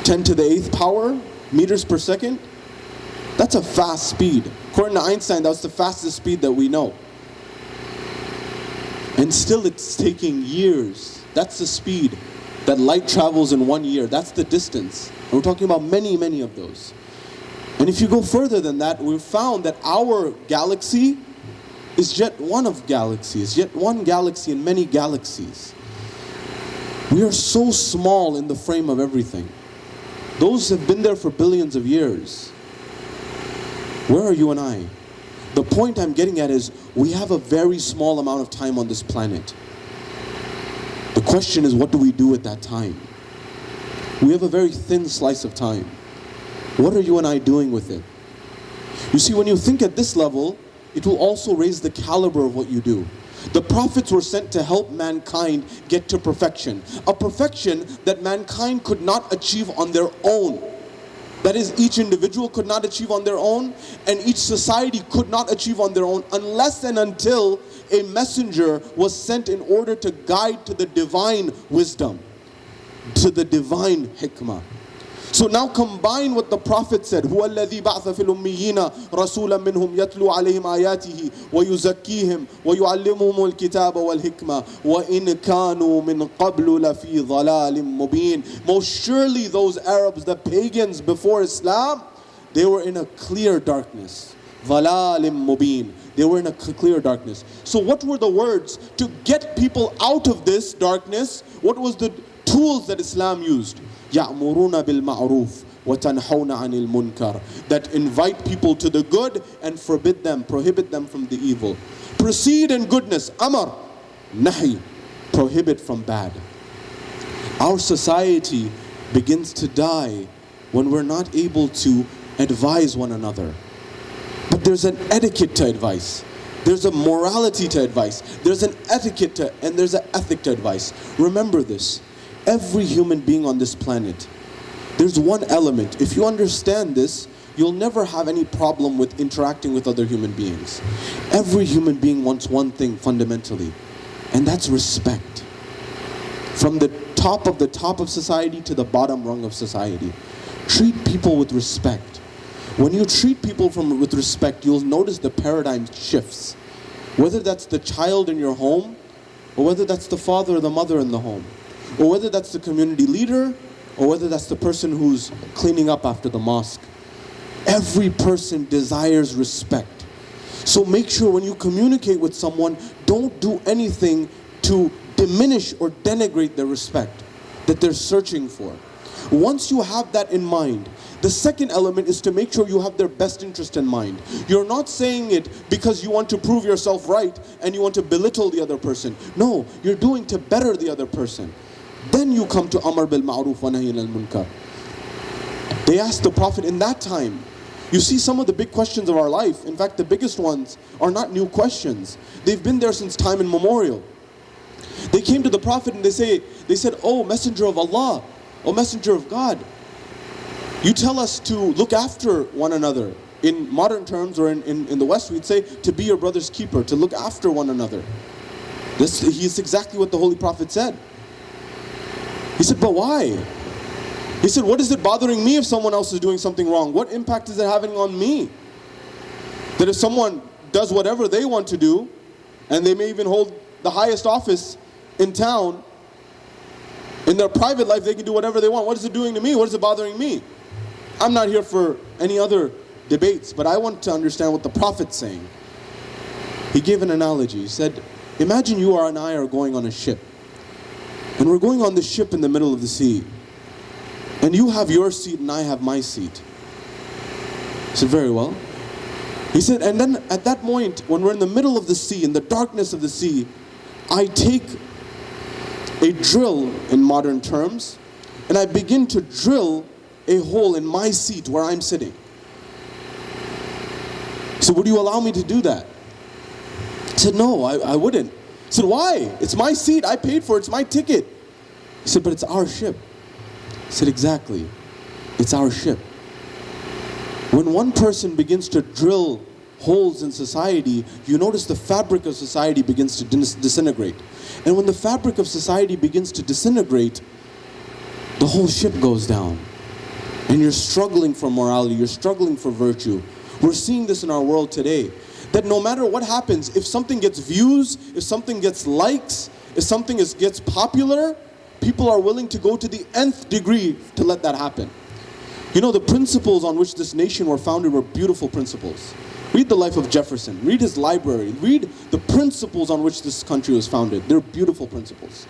10 to the 8th power meters per second, that's a fast speed. According to Einstein, that's the fastest speed that we know. And still it's taking years. That's the speed that light travels in 1 year. That's the distance. And we're talking about many, many of those. And if you go further than that, we've found that our galaxy is yet one of galaxies, yet one galaxy in many galaxies. We are so small in the frame of everything. Those have been there for billions of years. Where are you and I? The point I'm getting at is, we have a very small amount of time on this planet. The question is, what do we do at that time? We have a very thin slice of time. What are you and I doing with it? You see, when you think at this level, it will also raise the caliber of what you do. The prophets were sent to help mankind get to perfection. A perfection that mankind could not achieve on their own. That is, each individual could not achieve on their own, and each society could not achieve on their own, unless and until a messenger was sent in order to guide to the divine wisdom, to the divine hikmah. So now combine what the Prophet said, هو الذي بعث في الأميين رسولا منهم يتلو عليهم آياته ويزكيهم ويعلمهم الكتاب والحكمة وإن كانوا من قبل لفي ضلال مبين. Most surely those Arabs, the pagans before Islam, they were in a clear darkness. ضلال مبين. They were in a clear darkness. So what were the words to get people out of this darkness? What was the tools that Islam used? يَأْمُرُونَ بِالْمَعْرُوفِ وَتَنْحَوْنَ عَنِ الْمُنْكَرِ, that invite people to the good and forbid them, prohibit them from the evil. Proceed in goodness, amar, nahi, prohibit from bad. Our society begins to die when we're not able to advise one another. But there's an etiquette to advice. There's a morality to advice. There's an etiquette to, and there's an ethic to advice. Remember this. Every human being on this planet, there's one element. If you understand this, you'll never have any problem with interacting with other human beings. Every human being wants one thing fundamentally, and that's respect. From the top of society to the bottom rung of society. Treat people with respect. When you treat people with respect, you'll notice the paradigm shifts. Whether that's the child in your home, or whether that's the father or the mother in the home, or whether that's the community leader, or whether that's the person who's cleaning up after the mosque. Every person desires respect. So make sure when you communicate with someone, don't do anything to diminish or denigrate their respect that they're searching for. Once you have that in mind, the second element is to make sure you have their best interest in mind. You're not saying it because you want to prove yourself right and you want to belittle the other person. No, you're doing to better the other person. Then you come to Amr bil Ma'ruf wa Nahy anil Munkar. They asked the Prophet in that time. You see, some of the big questions of our life, in fact the biggest ones, are not new questions. They've been there since time immemorial. They came to the Prophet and they said, "Oh Messenger of Allah, O Messenger of God, you tell us to look after one another." In modern terms, or in the West, we'd say to be your brother's keeper, to look after one another. This is exactly what the Holy Prophet said. He said, "But why?" He said, "What is it bothering me if someone else is doing something wrong? What impact is it having on me? That if someone does whatever they want to do, and they may even hold the highest office in town, in their private life they can do whatever they want. What is it doing to me? What is it bothering me?" I'm not here for any other debates, but I want to understand what the Prophet's saying. He gave an analogy. He said, imagine you and I are going on a ship. And we're going on the ship in the middle of the sea. And you have your seat and I have my seat. He said, very well. He said, and then at that point, when we're in the middle of the sea, in the darkness of the sea, I take a drill in modern terms, and I begin to drill a hole in my seat where I'm sitting. So would you allow me to do that? He said, no, I wouldn't. He said, why? It's my seat, I paid for it, it's my ticket. He said, but it's our ship. He said, exactly, it's our ship. When one person begins to drill holes in society, you notice the fabric of society begins to disintegrate. And when the fabric of society begins to disintegrate, the whole ship goes down. And you're struggling for morality, you're struggling for virtue. We're seeing this in our world today. That no matter what happens, if something gets views, if something gets likes, if something gets popular, people are willing to go to the nth degree to let that happen. You know, the principles on which this nation were founded were beautiful principles. Read the life of Jefferson, read his library, read the principles on which this country was founded. They're beautiful principles.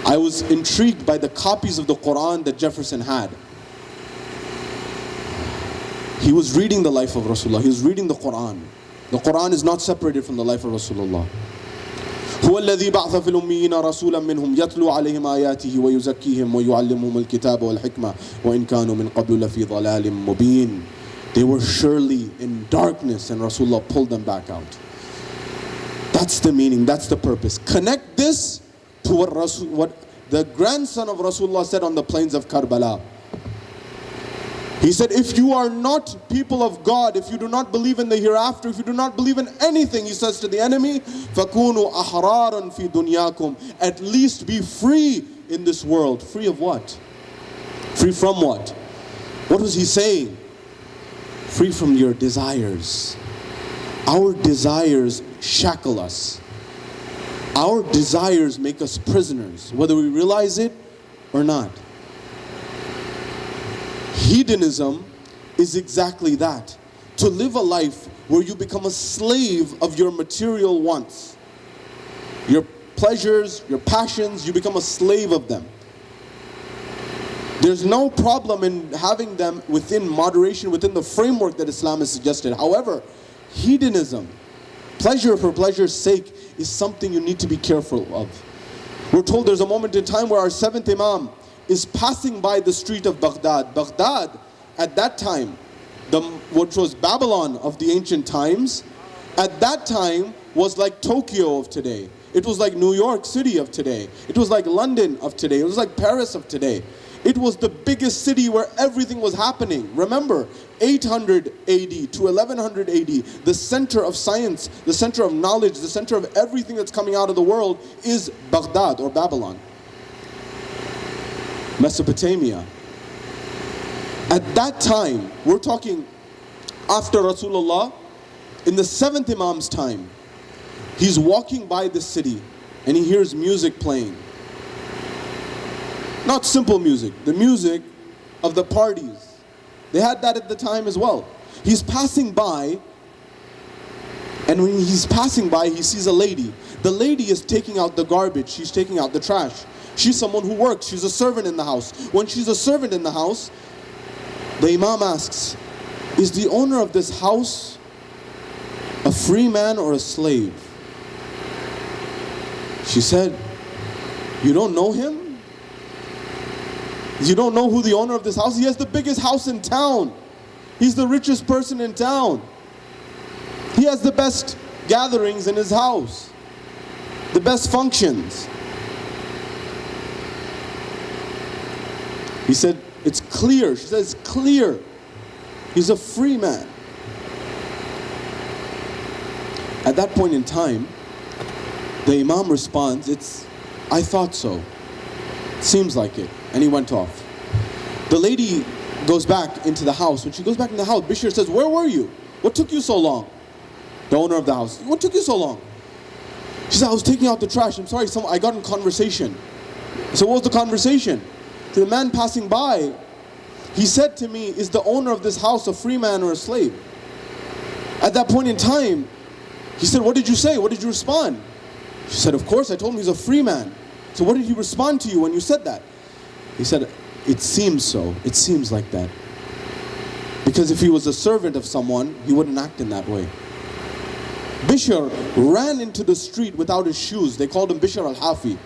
I was intrigued by the copies of the Quran that Jefferson had. He was reading the life of Rasulullah, he was reading the Quran. The Quran is not separated from the life of Rasulullah. هو الذي بعث في الأميين رسولا منهم يتلو عليهم آياته ويزكيهم ويعلمهم الكتاب والحكمة وإن كانوا من قبل لفي ضلال مبين. They were surely in darkness and Rasulullah pulled them back out. That's the meaning, that's the purpose. Connect this to what the grandson of Rasulullah said on the plains of Karbala. He said, if you are not people of God, if you do not believe in the hereafter, if you do not believe in anything, he says to the enemy, فَكُونُوا أَحْرَارًا فِي دُنْيَاكُمْ. At least be free in this world. Free of what? Free from what? What was he saying? Free from your desires. Our desires shackle us. Our desires make us prisoners, whether we realize it or not. Hedonism is exactly that. To live a life where you become a slave of your material wants. Your pleasures, your passions, you become a slave of them. There's no problem in having them within moderation, within the framework that Islam has suggested. However, hedonism, pleasure for pleasure's sake, is something you need to be careful of. We're told there's a moment in time where our seventh Imam is passing by the street of Baghdad. Baghdad, at that time, which was Babylon of the ancient times, at that time was like Tokyo of today. It was like New York City of today. It was like London of today. It was like Paris of today. It was the biggest city where everything was happening. Remember, 800 AD to 1100 AD, the center of science, the center of knowledge, the center of everything that's coming out of the world is Baghdad or Babylon. Mesopotamia. At that time, we're talking after Rasulullah, in the seventh Imam's time, he's walking by the city and he hears music playing. Not simple music, the music of the parties. They had that at the time as well. He's passing by, and when he's passing by, he sees a lady. The lady is taking out the garbage, she's taking out the trash. She's someone who works, she's a servant in the house. When she's a servant in the house, the Imam asks, is the owner of this house a free man or a slave? She said, you don't know him? You don't know who the owner of this house is? He has the biggest house in town. He's the richest person in town. He has the best gatherings in his house, the best functions. He said, it's clear. She said, it's clear. He's a free man. At that point in time, the Imam responds, I thought so. Seems like it. And he went off. The lady goes back into the house. When she goes back in the house, Bishr says, where were you? What took you so long? The owner of the house, what took you so long? She said, I was taking out the trash. I'm sorry, I got in conversation. So what was the conversation? To the man passing by, he said to me, is the owner of this house a free man or a slave? At that point in time, he said, what did you say? What did you respond? She said, of course, I told him he's a free man. So what did he respond to you when you said that? He said, it seems so. It seems like that. Because if he was a servant of someone, he wouldn't act in that way. Bishr ran into the street without his shoes. They called him Bishr al-Hafi.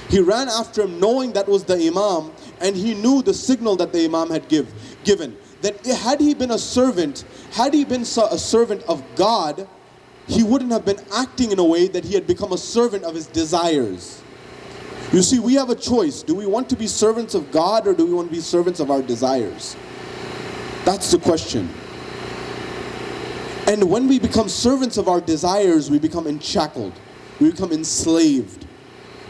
He ran after him knowing that was the Imam, and he knew the signal that the Imam had given. That had he been a servant, a servant of God, he wouldn't have been acting in a way that he had become a servant of his desires. You see, we have a choice. Do we want to be servants of God or do we want to be servants of our desires? That's the question. And when we become servants of our desires, we become enshackled. We become enslaved.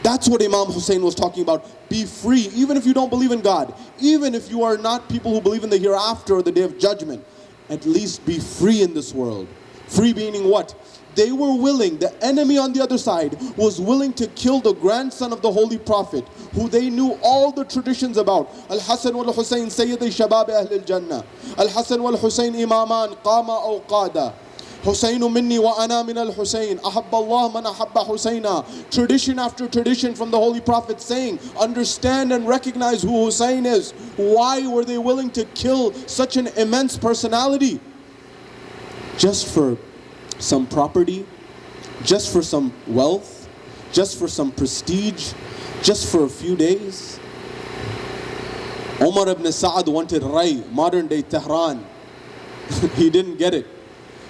That's what Imam Hussein was talking about. Be free, even if you don't believe in God. Even if you are not people who believe in the hereafter or the day of judgment. At least be free in this world. Free meaning what? They were willing, the enemy on the other side was willing to kill the grandson of the Holy Prophet, who they knew all the traditions about. Al-Hasan wal-Husayn Sayyidi Shabab Ahl al-Jannah. Al-Hasan wal-Husayn Imaman Qama aw Qada. Husaynu minni wa ana min al-Husayn. Ahabba Allah man ahabba Husayna. Tradition after tradition from the Holy Prophet saying, understand and recognize who Husayn is. Why were they willing to kill such an immense personality? Just for some property, just for some wealth, just for some prestige, just for a few days. Umar ibn Sa'ad wanted Rai, modern day Tehran. He didn't get it.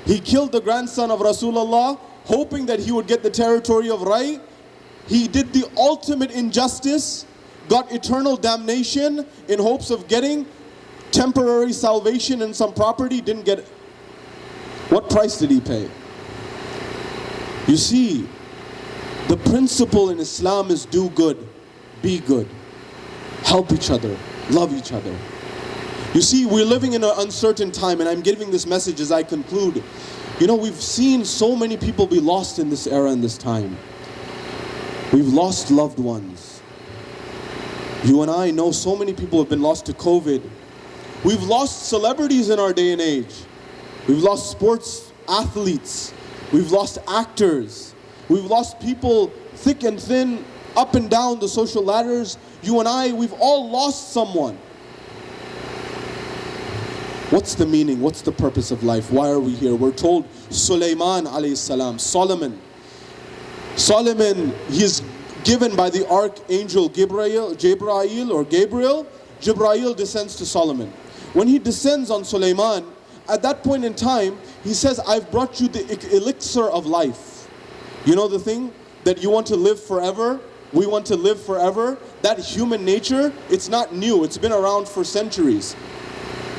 He killed the grandson of Rasulullah, hoping that he would get the territory of Rai. He did the ultimate injustice, got eternal damnation in hopes of getting temporary salvation and some property, didn't get it. What price did he pay? You see, the principle in Islam is do good, be good, help each other, Love each other. You see, we're living in an uncertain time, and I'm giving this message as I conclude. You know, we've seen so many people be lost in this era and this time. We've lost loved ones. You and I know so many people have been lost to COVID. We've lost celebrities in our day and age. We've lost sports athletes. We've lost actors. We've lost people thick and thin, up and down the social ladders. You and I, we've all lost someone. What's the meaning? What's the purpose of life? Why are we here? We're told Sulaiman alayhi salam, Solomon, he is given by the archangel Gabriel. Jibrail descends to Solomon. When he descends on Sulaiman, at that point in time, he says, I've brought you the elixir of life. You know the thing? That you want to live forever? We want to live forever. That human nature, it's not new. It's been around for centuries.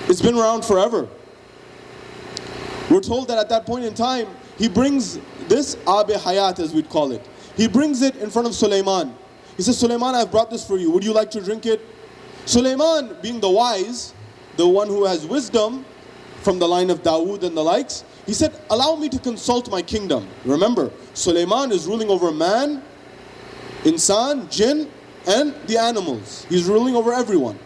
It's been around forever. We're told that at that point in time, he brings this Ab Hayat, as we'd call it. He brings it in front of Sulaiman. He says, Sulaiman, I've brought this for you. Would you like to drink it? Sulaiman, being the wise, the one who has wisdom from the line of Dawood and the likes, he said, allow me to consult my kingdom. Remember, Sulaiman is ruling over man, insan, jinn, and the animals. He's ruling over everyone.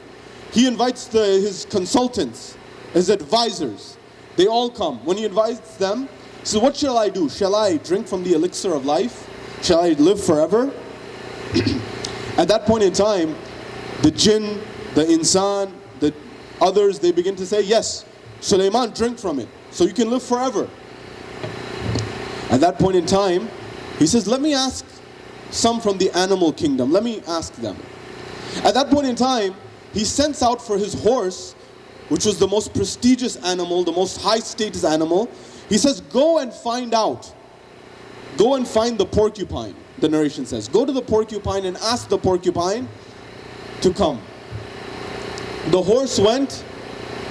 He invites his consultants, his advisors. They all come. When he invites them, he says, what shall I do? Shall I drink from the elixir of life? Shall I live forever? At that point in time, the jinn, the insan, the others, they begin to say, yes, Sulaiman, drink from it, so you can live forever. At that point in time, he says, let me ask some from the animal kingdom. Let me ask them. At that point in time, he sends out for his horse, which was the most prestigious animal, the most high status animal. He says, go and find out. Go and find the porcupine, the narration says. Go to the porcupine and ask the porcupine to come. The horse went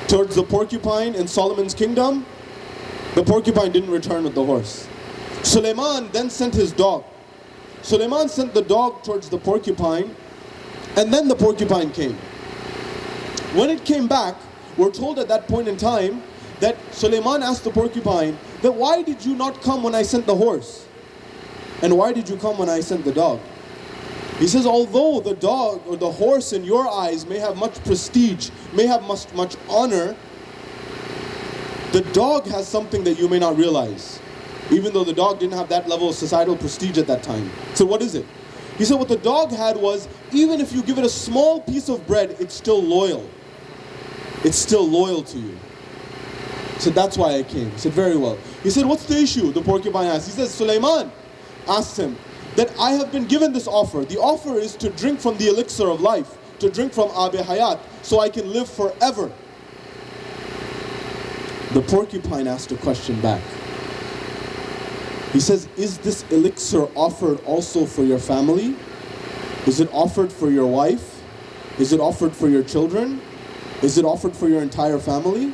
towards the porcupine in Solomon's kingdom. The porcupine didn't return with the horse. Sulaiman then sent his dog. Sulaiman sent the dog towards the porcupine, and then the porcupine came. When it came back, we're told at that point in time that Sulaiman asked the porcupine that why did you not come when I sent the horse? And why did you come when I sent the dog? He says, although the dog or the horse in your eyes may have much prestige, may have much honor, the dog has something that you may not realize. Even though the dog didn't have that level of societal prestige at that time. So what is it? He said what the dog had was, even if you give it a small piece of bread, it's still loyal. It's still loyal to you. He said, that's why I came. He said, very well. He said, what's the issue? The porcupine asked. He says, Sulaiman asked him that I have been given this offer. The offer is to drink from the elixir of life, to drink from Ab Hayat, so I can live forever. The porcupine asked a question back. He says, is this elixir offered also for your family? Is it offered for your wife? Is it offered for your children? Is it offered for your entire family?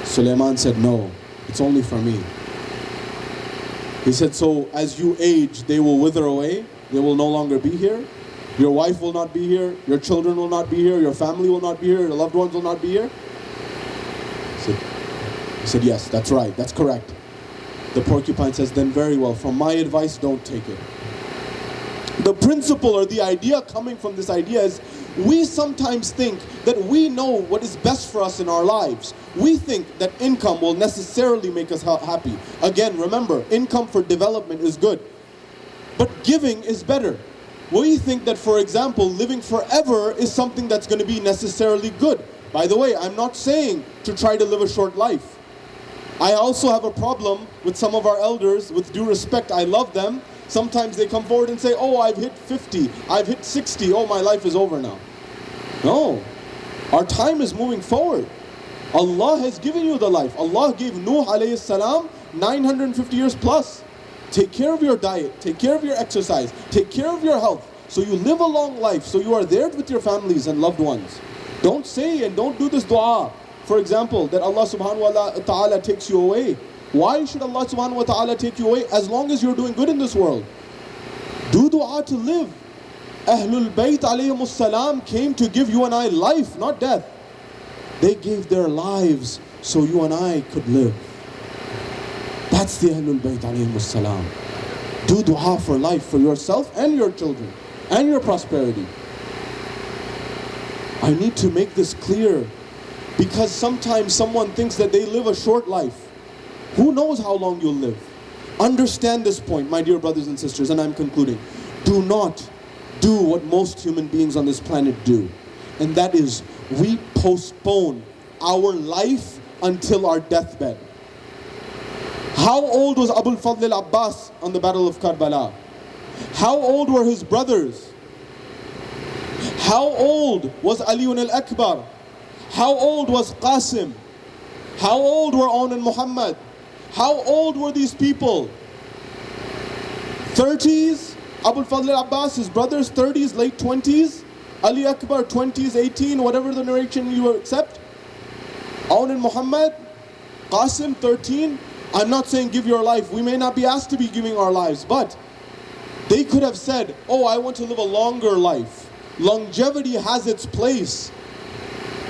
Sulaiman said, no, it's only for me. He said, so as you age, they will wither away. They will no longer be here. Your wife will not be here. Your children will not be here. Your family will not be here. Your loved ones will not be here. He said, yes, that's right. That's correct. The porcupine says, then very well. From my advice, don't take it. The principle or the idea coming from this idea is we sometimes think that we know what is best for us in our lives. We think that income will necessarily make us happy. Again, remember, income for development is good. But giving is better. We think that, for example, living forever is something that's going to be necessarily good. By the way, I'm not saying to try to live a short life. I also have a problem with some of our elders. With due respect, I love them. Sometimes they come forward and say, oh, I've hit 50, I've hit 60, oh, my life is over now. No, our time is moving forward. Allah has given you the life. Allah gave Nuh alayhi salam 950 years plus. Take care of your diet, take care of your exercise, take care of your health, so you live a long life, so you are there with your families and loved ones. Don't say and don't do this dua, for example, that Allah subhanahu wa ta'ala takes you away. Why should Allah subhanahu wa ta'ala take you away as long as you're doing good in this world? Do dua to live Ahlul Bayt alayhimus salam came to give you and I life, not death. They gave their lives so you and I could live. That's the Ahlul Bayt alayhimus salam. Do dua for life for yourself and your children and your prosperity. I need to make this clear because sometimes someone thinks that they live a short life. Who knows how long you'll live? Understand this point, my dear brothers and sisters, and I'm concluding. Do not do what most human beings on this planet do. And that is, we postpone our life until our deathbed. How old was Abu al-Fadl al-Abbas on the Battle of Karbala? How old were his brothers? How old was Ali al-Akbar? How old was Qasim? How old were Aun and Muhammad? How old were these people? 30s, Abu al-Fadl al-Abbas, his brothers, 30s, late 20s. Ali Akbar, 20s, 18, whatever the narration you accept. Aun and Muhammad, Qasim, 13. I'm not saying give your life. We may not be asked to be giving our lives, but they could have said, oh, I want to live a longer life. Longevity has its place.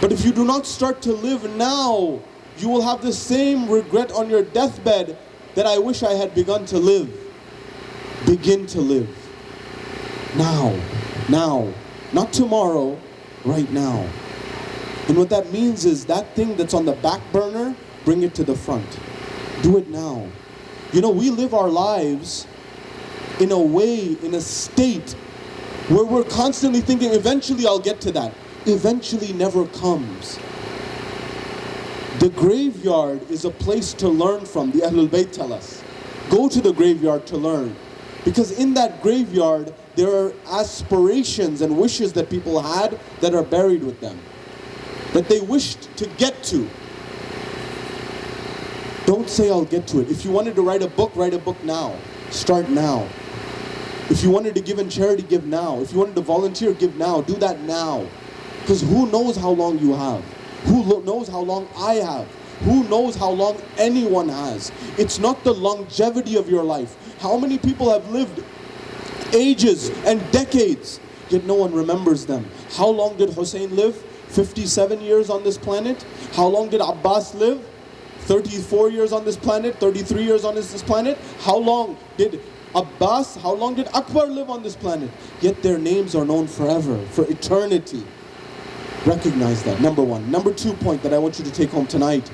But if you do not start to live now, you will have the same regret on your deathbed that I wish I had begun to live. Begin to live. Now. Now. Not tomorrow, right now. And what that means is that thing that's on the back burner, bring it to the front. Do it now. You know, we live our lives in a way, in a state where we're constantly thinking, eventually I'll get to that. Eventually never comes. The graveyard is a place to learn from, the Ahlul Bayt tell us. Go to the graveyard to learn. Because in that graveyard, there are aspirations and wishes that people had that are buried with them. That they wished to get to. Don't say I'll get to it. If you wanted to write a book now. Start now. If you wanted to give in charity, give now. If you wanted to volunteer, give now. Do that now. Because who knows how long you have? Who knows how long I have? Who knows how long anyone has? It's not the longevity of your life. How many people have lived ages and decades, yet no one remembers them? How long did Hussein live? 57 years on this planet. How long did Abbas live? 34 years on this planet, 33 years on this planet. How long did Abbas, how long did Akbar live on this planet? Yet their names are known forever, for eternity. Recognize that, number one. Number 2 point that I want you to take home tonight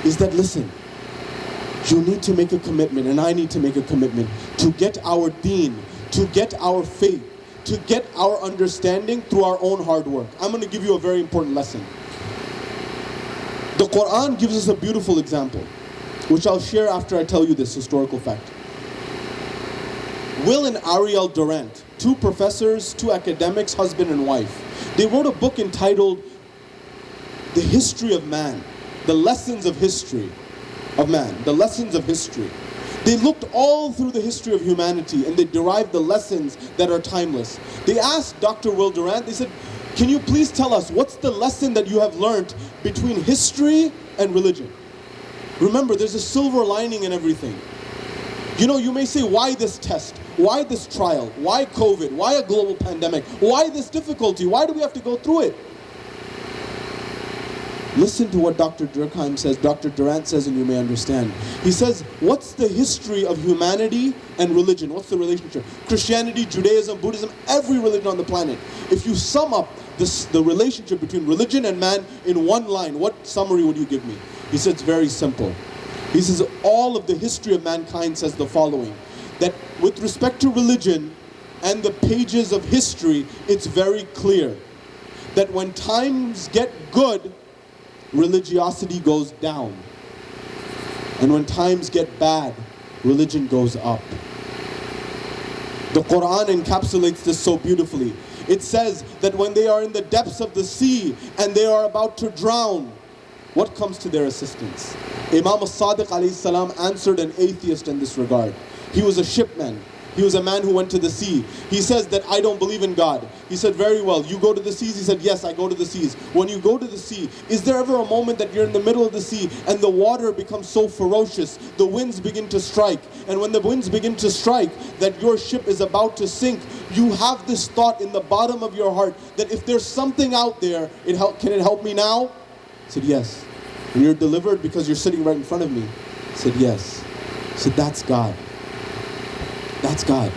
is that, listen, you need to make a commitment, and I need to make a commitment to get our deen, to get our faith, to get our understanding through our own hard work. I'm going to give you a very important lesson. The Quran gives us a beautiful example, which I'll share after I tell you this historical fact. Will and Ariel Durant, 2 professors, 2 academics, husband and wife, they wrote a book entitled The History of Man, The Lessons of History of Man, The Lessons of History. They looked all through the history of humanity and they derived the lessons that are timeless. They asked Dr. Will Durant, they said, can you please tell us what's the lesson that you have learned between history and religion? Remember, there's a silver lining in everything. You know, you may say, why this test? Why this trial? Why COVID? Why a global pandemic? Why this difficulty? Why do we have to go through it? Listen to what Dr. Durkheim says, Dr. Durant says, and you may understand. He says, what's the history of humanity and religion? What's the relationship? Christianity, Judaism, Buddhism, every religion on the planet. If you sum up the relationship between religion and man in one line, what summary would you give me? He says, it's very simple. He says, all of the history of mankind says the following, that with respect to religion and the pages of history, it's very clear that when times get good, religiosity goes down. And when times get bad, religion goes up. The Quran encapsulates this so beautifully. It says that when they are in the depths of the sea and they are about to drown, what comes to their assistance? Imam as-Sadiq alayhi salam answered an atheist in this regard. He was a shipman. He was a man who went to the sea. He says that I don't believe in God. He said, very well, you go to the seas? He said, yes, I go to the seas. When you go to the sea, is there ever a moment that you're in the middle of the sea and the water becomes so ferocious, the winds begin to strike, and when the winds begin to strike, that your ship is about to sink, you have this thought in the bottom of your heart that if there's something out there, can it help me now? He said, yes. And you're delivered because you're sitting right in front of me? He said, yes. He said, that's God. That's God.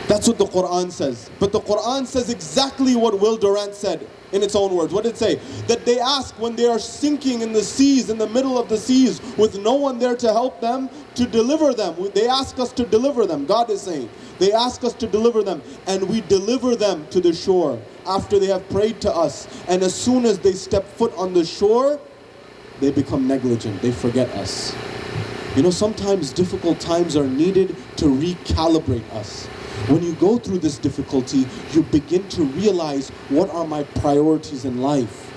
That's what the Quran says. But the Quran says exactly what Will Durant said in its own words. What did it say? That they ask when they are sinking in the seas, in the middle of the seas, with no one there to help them, to deliver them. They ask us to deliver them. God is saying, they ask us to deliver them, and we deliver them to the shore after they have prayed to us. And as soon as they step foot on the shore, they become negligent. They forget us. You know, sometimes difficult times are needed to recalibrate us. When you go through this difficulty, you begin to realize, what are my priorities in life?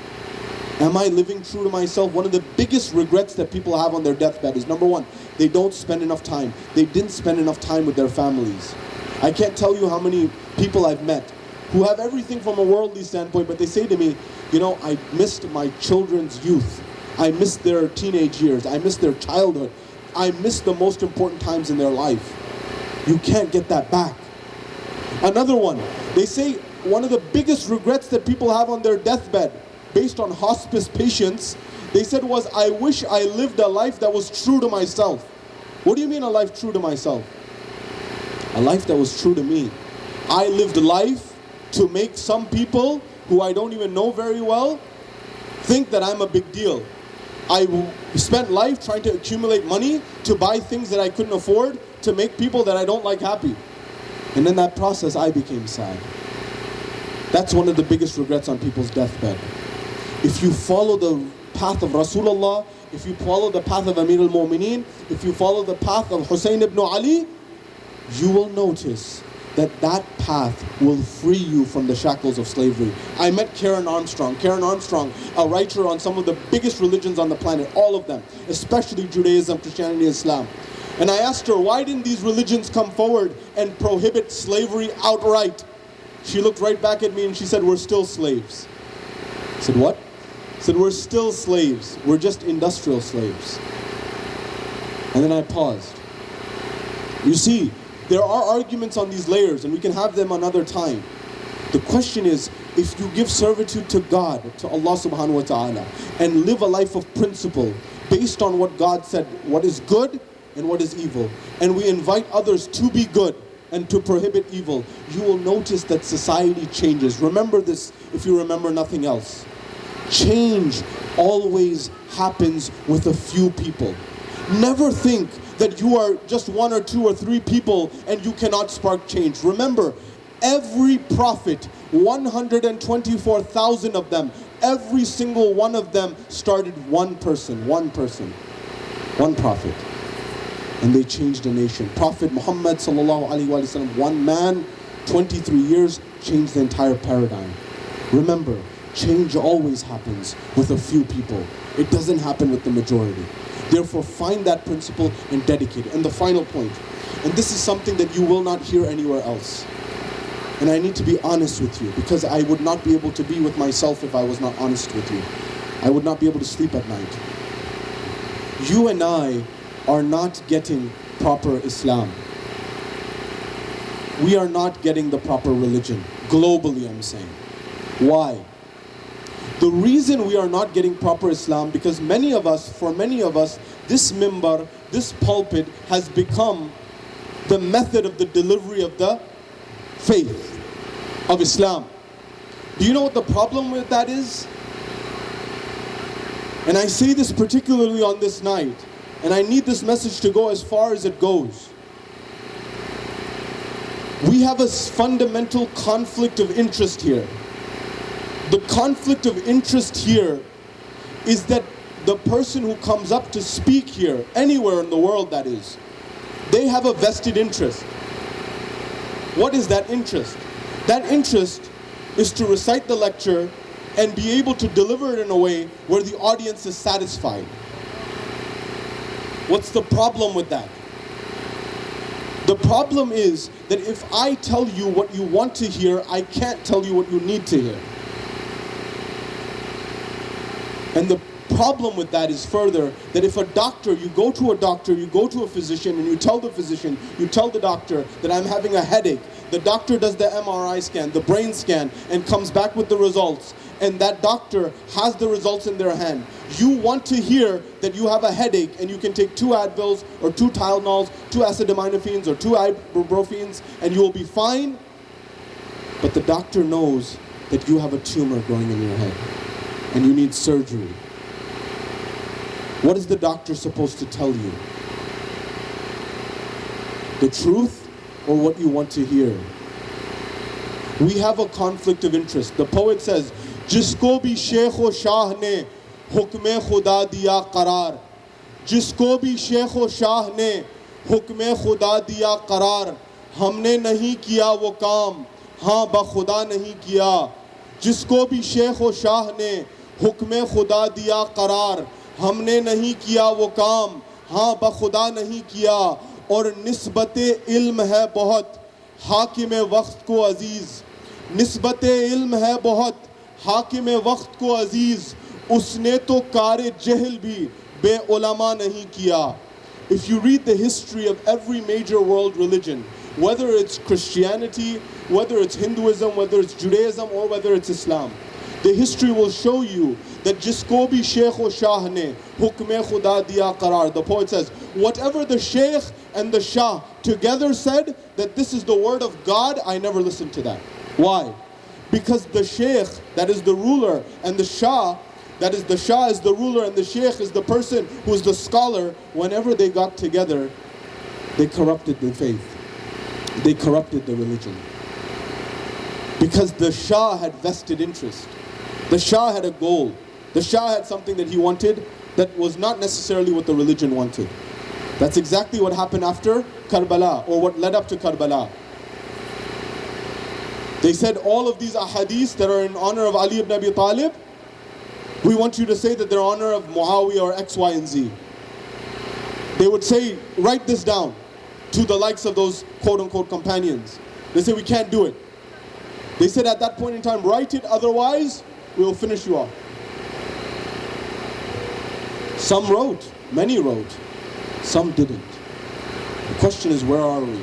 Am I living true to myself? One of the biggest regrets that people have on their deathbed is, number one, they don't spend enough time. They didn't spend enough time with their families. I can't tell you how many people I've met who have everything from a worldly standpoint, but they say to me, you know, I missed my children's youth. I missed their teenage years. I missed their childhood. I missed the most important times in their life. You can't get that back. Another one, they say one of the biggest regrets that people have on their deathbed, based on hospice patients, they said was, I wish I lived a life that was true to myself. What do you mean a life true to myself? A life that was true to me. I lived life to make some people who I don't even know very well think that I'm a big deal. I spent life trying to accumulate money to buy things that I couldn't afford, to make people that I don't like happy. And in that process, I became sad. That's one of the biggest regrets on people's deathbed. If you follow the path of Rasulullah, if you follow the path of Amir al-Mu'mineen, if you follow the path of Hussein ibn Ali, you will notice that that path will free you from the shackles of slavery. I met Karen Armstrong. Karen Armstrong, a writer on some of the biggest religions on the planet, all of them, especially Judaism, Christianity, Islam. And I asked her, why didn't these religions come forward and prohibit slavery outright? She looked right back at me and she said, we're still slaves. I said, what? I said, we're still slaves. We're just industrial slaves. And then I paused. You see, there are arguments on these layers, and we can have them another time. The question is, if you give servitude to God, to Allah subhanahu wa ta'ala, and live a life of principle based on what God said, what is good and what is evil, and we invite others to be good and to prohibit evil, you will notice that society changes. Remember this if you remember nothing else. Change always happens with a few people. Never think that you are just one or two or three people and you cannot spark change. Remember, every prophet, 124,000 of them, every single one of them started one person, one prophet. And they changed a nation. Prophet Muhammad sallallahu alaihi wasallam, one man, 23 years, changed the entire paradigm. Remember, change always happens with a few people. It doesn't happen with the majority. Therefore, find that principle and dedicate it. And the final point, and this is something that you will not hear anywhere else. And I need to be honest with you, because I would not be able to be with myself if I was not honest with you. I would not be able to sleep at night. You and I are not getting proper Islam. We are not getting the proper religion. Globally, I'm saying. Why? The reason we are not getting proper Islam, because for many of us, this mimbar, this pulpit has become the method of the delivery of the faith of Islam. Do you know what the problem with that is? And I say this particularly on this night, and I need this message to go as far as it goes. We have a fundamental conflict of interest here. The conflict of interest here is that the person who comes up to speak here, anywhere in the world that is, they have a vested interest. What is that interest? That interest is to recite the lecture and be able to deliver it in a way where the audience is satisfied. What's the problem with that? The problem is that if I tell you what you want to hear, I can't tell you what you need to hear. And the problem with that is further that if a doctor, you go to a physician and you tell the physician, you tell the doctor that I'm having a headache. The doctor does the MRI scan, the brain scan, and comes back with the results. And that doctor has the results in their hand. You want to hear that you have a headache and you can take 2 Advils or 2 Tylenols, 2 acetaminophenes or 2 ibuprofens and you will be fine. But the doctor knows that you have a tumor growing in your head and you need surgery. What is the doctor supposed to tell you? The truth or what you want to hear? We have a conflict of interest. The poet says, जिसको भी शेख व शाह ने हुक्म खुदा दिया करार, जिसको भी शेख व शाह ने हुक्म खुदा दिया करार, हमने नहीं किया वो काम, हाँ बखुदा नहीं किया. जिसको भी शेख व शाह ने हुक्म खुदा दिया करार, हमने नहीं किया वो काम, हाँ बखुदा नहीं किया. और निस्बत इल्म है बहुत, हाकिम वक्त को अजीज. निस्बत इल्म है बहुत, हाकिम वक्त को अजीज. उसने तो कार जहल भी बेउलमा नहीं किया. If you read the history of every major world religion, whether it's Christianity, whether it's Hinduism, whether it's Judaism, or whether it's Islam, the history will show you that jisko bhi sheikh o shah ne hukm khuda diya qarar. The poet says, whatever the sheikh and the shah together said that this is the word of God, I never listened to that. Why? Because the sheikh, that is the ruler, and the shah, that is the shah is the ruler, and the sheikh is the person who is the scholar, whenever they got together, they corrupted the faith. They corrupted the religion. Because the shah had vested interest. The shah had a goal. The shah had something that he wanted that was not necessarily what the religion wanted. That's exactly what happened after Karbala, or what led up to Karbala. They said all of these ahadith that are in honor of Ali ibn Abi Talib, we want you to say that they're in honor of Muawiyah or X, Y, and Z. They would say, write this down to the likes of those quote-unquote companions. They say, we can't do it. They said at that point in time, write it, otherwise we will finish you off. Some wrote, many wrote, some didn't. The question is, where are we?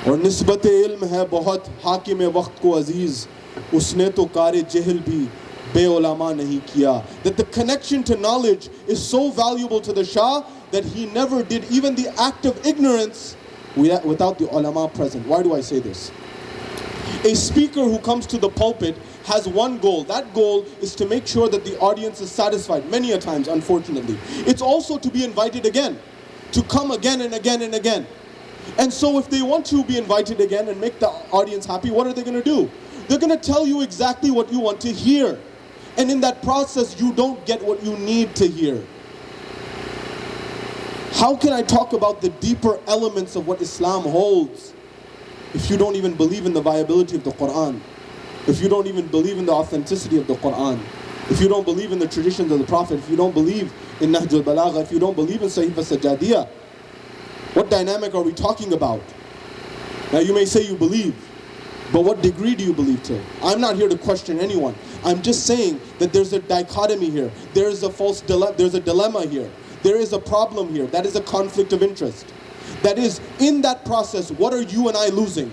और निस्बत इल्म है बहुत, हाकिम वक्त को अजीज, उसने तो कार जहल भी बेउलमा नहीं किया. That the connection to knowledge is so valuable to the Shah that he never did even the act of ignorance without the ulama present. Why do I say this? A speaker who comes to the pulpit has one goal. That goal is to make sure that the audience is satisfied, many a times, unfortunately. It's also to be invited again, to come again and again and again. And so if they want to be invited again and make the audience happy, what are they going to do? They're going to tell you exactly what you want to hear. And in that process, you don't get what you need to hear. How can I talk about the deeper elements of what Islam holds if you don't even believe in the viability of the Quran? If you don't even believe in the authenticity of the Quran? If you don't believe in the traditions of the Prophet? If you don't believe in Nahj al-Balagha? If you don't believe in Sahifa Sajadiyah? What dynamic are we talking about? Now you may say you believe, but what degree do you believe to? I'm not here to question anyone. I'm just saying that there's a dichotomy here. There is a there's a dilemma here. There is a problem here. That is a conflict of interest. That is, in that process, what are you and I losing?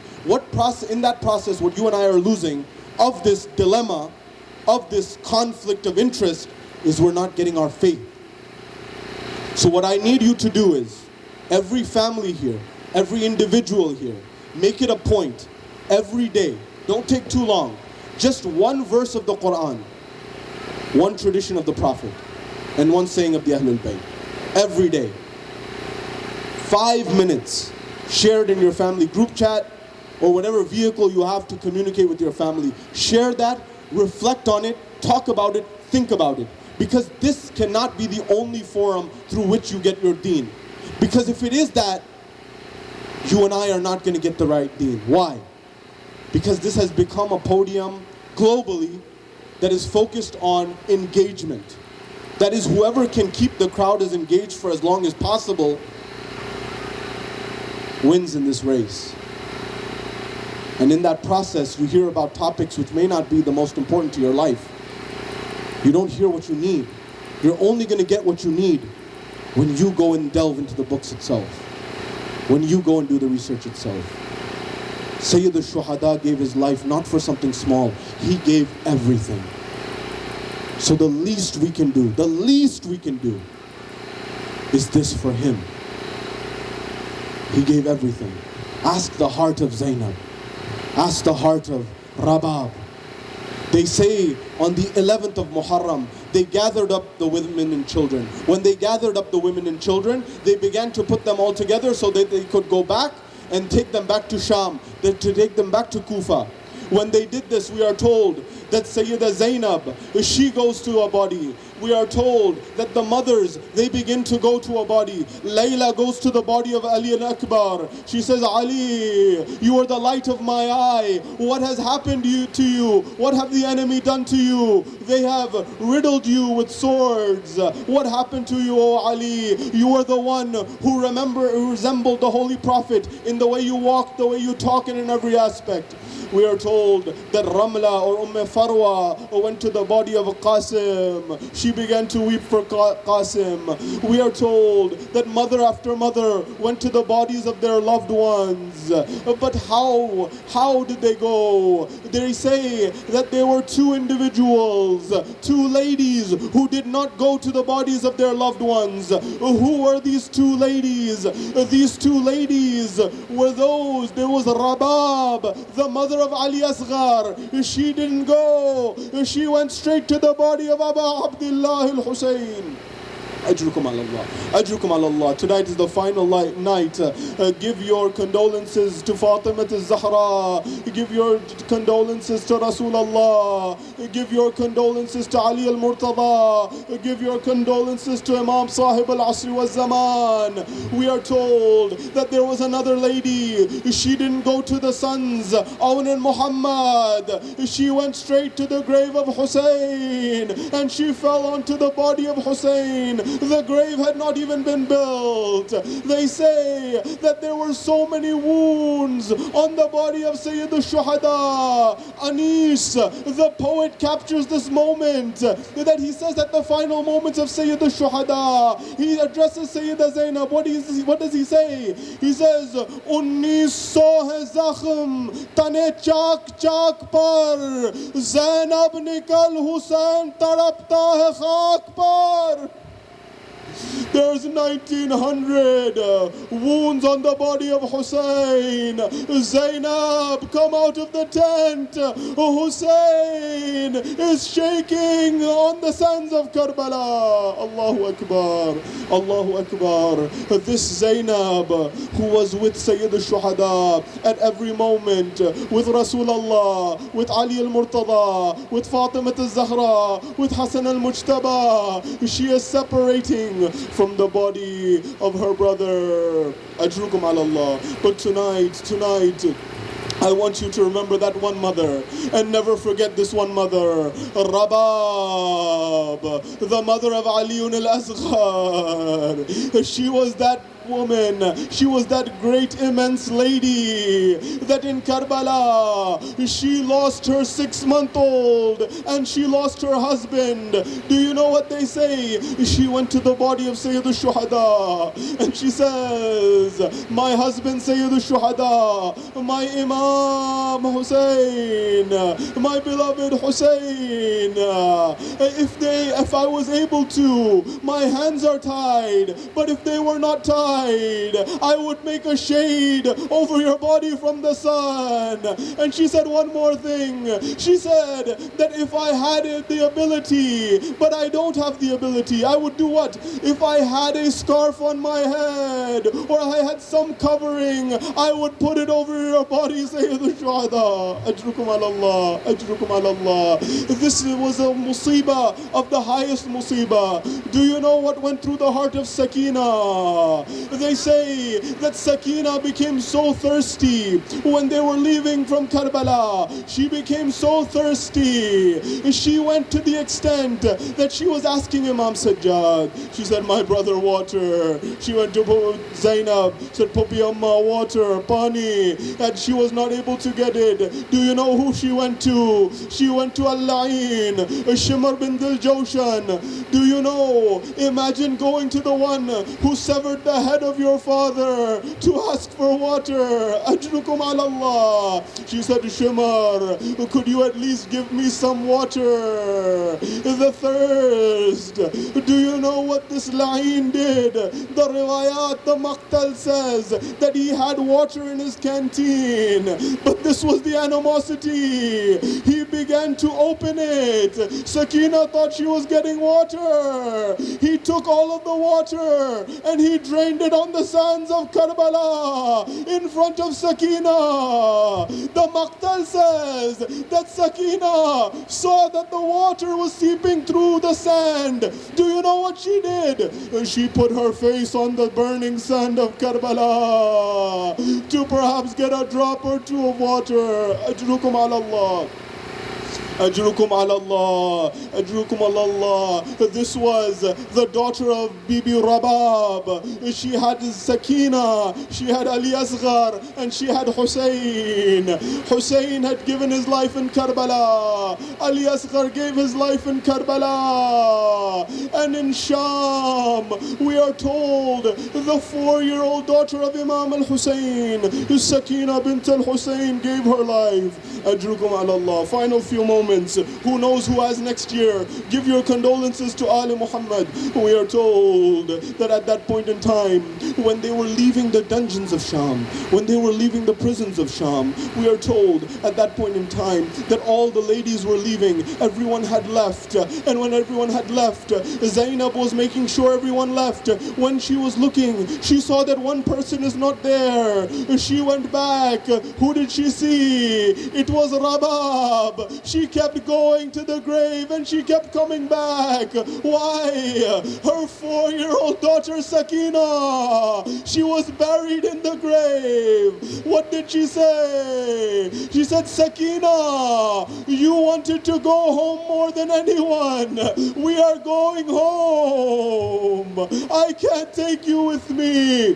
In that process, what you and I are losing of this dilemma, of this conflict of interest, is we're not getting our faith. So what I need you to do is, every family here, every individual here, make it a point, every day, don't take too long, just one verse of the Quran, one tradition of the Prophet, and one saying of the Ahlul Bayt. Every day. 5 minutes. Share it in your family group chat, or whatever vehicle you have to communicate with your family. Share that, reflect on it, talk about it, think about it. Because this cannot be the only forum through which you get your deen. Because if it is that, you and I are not going to get the right deen. Why? Because this has become a podium globally that is focused on engagement. That is, whoever can keep the crowd as engaged for as long as possible wins in this race. And in that process, you hear about topics which may not be the most important to your life. You don't hear what you need. You're only going to get what you need when you go and delve into the books itself, when you go and do the research itself. Sayyid al-Shuhada gave his life not for something small. He gave everything. So the least we can do is this for him. He gave everything. Ask the heart of Zainab. Ask the heart of Rabab. They say on the 11th of Muharram, they gathered up the women and children. When they gathered up the women and children, they began to put them all together so that they could go back and take them back to Sham, to take them back to Kufa. When they did this, we are told that Sayyida Zainab, she goes to a body. We are told that the mothers, they begin to go to a body. Layla goes to the body of Ali al-Akbar. She says, Ali, you are the light of my eye. What has happened to you? What have the enemy done to you? They have riddled you with swords. What happened to you, O Ali? You are the one who resembled the Holy Prophet in the way you walk, the way you talk, and in every aspect. We are told that Ramla or Farwa went to the body of Qasim. She began to weep for Qasim. We are told that mother after mother went to the bodies of their loved ones. But how did they go? They say that there were two individuals, two ladies who did not go to the bodies of their loved ones. Who were these two ladies? These two ladies were those. There was Rabab, the mother of Ali Asghar. She didn't go. She went straight to the body of Abu Abdullah al-Hussein. Ajrukum ala Allah. Ajrukum ala Allah. Tonight is the final night. Give your condolences to Fatima al-Zahra. Give your condolences to Rasulullah. Give your condolences to Ali al-Murtada. Give your condolences to Imam Sahib al-Asri wal-Zaman. We are told that there was another lady. She didn't go to the sons, Awn and Muhammad. She went straight to the grave of Hussein and she fell onto the body of Hussein. The grave had not even been built. They say that there were so many wounds on the body of Sayyid al-Shuhada. Anis, the poet, captures this moment that he says at the final moments of Sayyid al-Shuhada. He addresses Sayyida Zainab. What does he say? He says, 1900 hai zakhm tane chak chak par, Zainab nikal Hussein tarapta hai khak par. There's 1900 wounds on the body of Hussein. Zainab, come out of the tent. Hussein is shaking on the sands of Karbala. Allahu Akbar. Allahu Akbar. This Zainab who was with Sayyid al-Shuhada at every moment, with Rasulullah, with Ali al-Murtada, with Fatima al-Zahra, with Hassan al-Mujtaba, she is separating from the body of her brother. Ajrukum ala Allah. But tonight, I want you to remember that one mother and never forget this one mother. Rabab, the mother of Ali al-Asghar. She was that woman, she was that great immense lady that in Karbala she lost her 6-month-old and she lost her husband. Do you know what they say? She went to the body of Sayyid al-Shuhada and she says, my husband Sayyid al-Shuhada, my Imam Hussein, my beloved Hussein, if I was able to, my hands are tied, but if they were not tied, I would make a shade over your body from the sun. And she said one more thing. She said that if I had the ability, but I don't have the ability, I would do what? If I had a scarf on my head or I had some covering, I would put it over your body, Sayyid al-Shuhada. Ajrukum ala Allah. Ajrukum ala Allah. This was a musibah of the highest musibah. Do you know what went through the heart of Sakina? They say that Sakina became so thirsty when they were leaving from Karbala. She became so thirsty. She went to the extent that she was asking Imam Sajjad. She said, my brother, water. She went to Zainab, said, Pupi Amma, water, pani. And she was not able to get it. Do you know who she went to? She went to Al-La'in, Shimar bin Dil Jawshan. Do you know? Imagine going to the one who severed the head of your father to ask for water. Ajrukum ala Allah. She said, Shimar, could you at least give me some water? The thirst. Do you know what this La'in did? The riwayat, the Maqtal says that he had water in his canteen, but this was the animosity. He began to open it. Sakina thought she was getting water. He took all of the water and he drained it on the sands of Karbala in front of Sakina. The Maqtal says that Sakina saw that the water was seeping through the sand. Do you know what she did? She put her face on the burning sand of Karbala to perhaps get a drop or two of water. Ajrukum ala Allah. Ajrukum ala Allah. Ajrukum ala Allah. This was the daughter of Bibi Rabab. She had Sakina, she had Ali Asghar, and she had Hussein. Hussein had given his life in Karbala. Ali Asghar gave his life in Karbala. And in Sham, we are told the 4-year-old daughter of Imam al-Hussein, Sakina bint al-Hussein, gave her life. Ajrukum ala Allah. Final few moments. Who knows who has next year? Give your condolences to Ali Muhammad. We are told that at that point in time, when they were leaving the dungeons of Sham, when they were leaving the prisons of Sham, we are told at that point in time that all the ladies were leaving. Everyone had left. And when everyone had left, Zainab was making sure everyone left. When she was looking, she saw that one person is not there. She went back. Who did she see? It was Rabab. She kept going to the grave and she kept coming back. Why? Her 4-year-old daughter Sakina, she was buried in the grave. What did she say? She said, Sakina, you wanted to go home more than anyone. We are going home. I can't take you with me.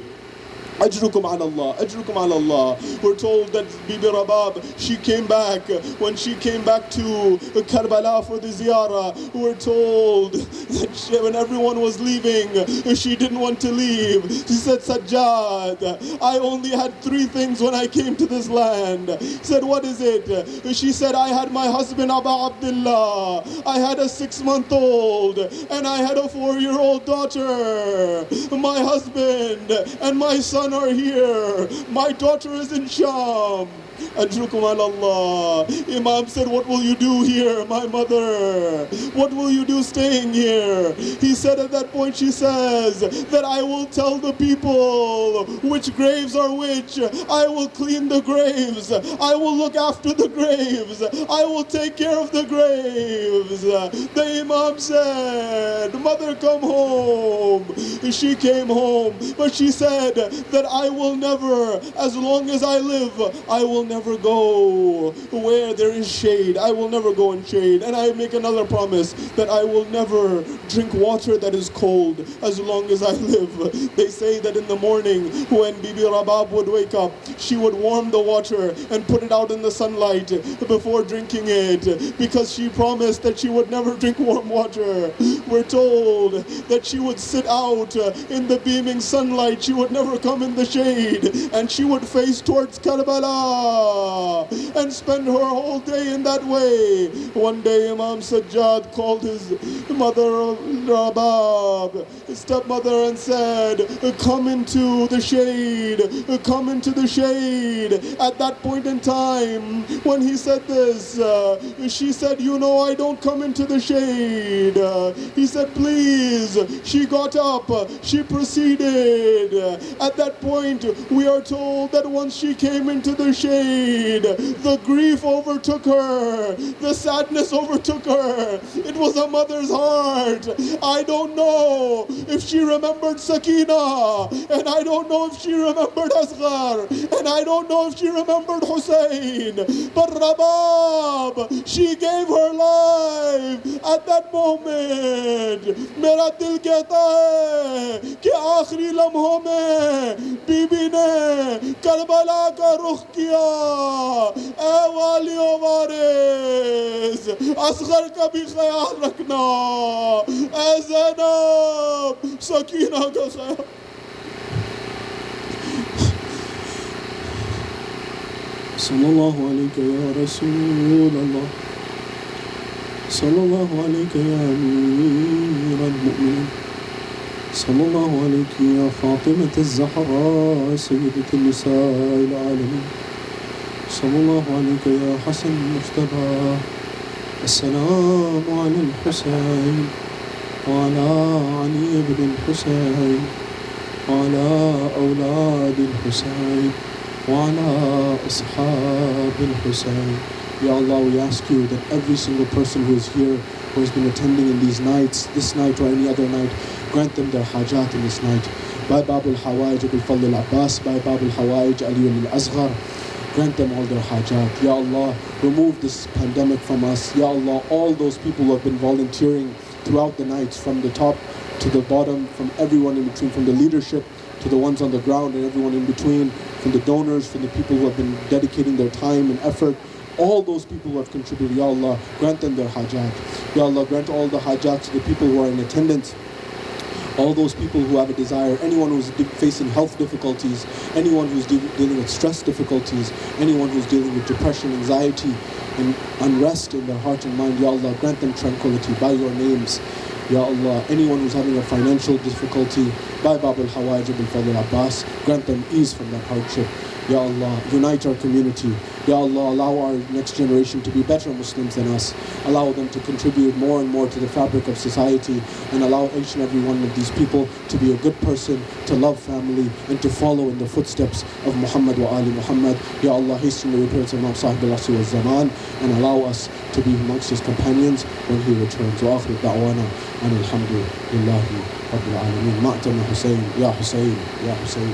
Ajrukum ala Allah, ajrukum ala Allah. We're told that Bibi Rabab, she came back. When she came back to Karbala for the ziyarah, we're told that when everyone was leaving, she didn't want to leave. She said, Sajjad, I only had 3 things when I came to this land. He said, what is it? She said, I had my husband Aba Abdullah, I had a 6-month-old, and I had a 4-year-old daughter. My husband and my son are here. My daughter is in Sham. Ajrukum ala Allah. Imam said, what will you do here, my mother? What will you do staying here? He said at that point, she says, that I will tell the people which graves are which. I will clean the graves. I will look after the graves. I will take care of the graves. The Imam said, mother, come home. She came home, but she said that I will never, as long as I live, I will never go where there is shade. I will never go in shade. And I make another promise that I will never drink water that is cold as long as I live. They say that in the morning when Bibi Rabab would wake up, she would warm the water and put it out in the sunlight before drinking it, because she promised that she would never drink warm water. We're told that she would sit out in the beaming sunlight. She would never come in the shade, and she would face towards Karbala and spend her whole day in that way. One day Imam Sajjad called his mother Rabab, his stepmother, and said, come into the shade, come into the shade. At that point in time, when he said this, she said, you know, I don't come into the shade. He said, please. She got up, she proceeded. At that point, we are told that once she came into the shade, Hussein. The grief overtook her. The sadness overtook her. It was a mother's heart. I don't know if she remembered Sakina, and I don't know if she remembered Asghar, and I don't know if she remembered Hussein. But Rabab, she gave her life at that moment. میرا دل کہتا ہے کہ آخری لمحوں میں be be نے کربلا کا رخ کیا. اے والی و وارث, اصغر کا بھی خیال رکھنا. اے زینب, سکینہ کا خیال. صلی اللہ علیہ یا رسول اللہ, صلی اللہ علیہ یا امیر المؤمنین, صلی اللہ علیہ یا فاطمة الزہراء سیدۃ النساء العالمین, صلی اللہ علیہ یا حسن مجتبی. السلام علی الحسین وعلى علي بن الحسين وعلى أولاد الحسين وعلى أصحاب الحسين. Ya Allah, we ask you that every single person who is here, who has been attending in these nights, this night or any other night, grant them their hajat in this night. By Bab al-Hawaij Abul Fadl al-Abbas, by Bab al-Hawaij Ali al-Asghar, grant them all their hajat. Ya Allah, remove this pandemic from us. Ya Allah, all those people who have been volunteering throughout the nights, from the top to the bottom, from everyone in between, from the leadership to the ones on the ground and everyone in between, from the donors, from the people who have been dedicating their time and effort, all those people who have contributed, Ya Allah, grant them their hajat. Ya Allah, grant all the hajat to the people who are in attendance, all those people who have a desire, anyone who's facing health difficulties, anyone who's dealing with stress difficulties, anyone who's dealing with depression, anxiety, and unrest in their heart and mind, Ya Allah, grant them tranquility by your names. Ya Allah, anyone who's having a financial difficulty, by Bab al-Hawaij Abul Fadl al-Abbas, grant them ease from that hardship. Ya Allah, unite our community. Ya Allah, allow our next generation to be better Muslims than us. Allow them to contribute more and more to the fabric of society, and allow each and every one of these people to be a good person, to love family, and to follow in the footsteps of Muhammad wa Ali Muhammad. Ya Allah, hasten the return of Imam Sahib al-Asr wal-Zaman, and allow us to be amongst his companions when he returns. Wa akhir da'wana and alhamdulillahi rabbil alameen. Ma'tam Hussein, Ya Hussein, Ya Hussein.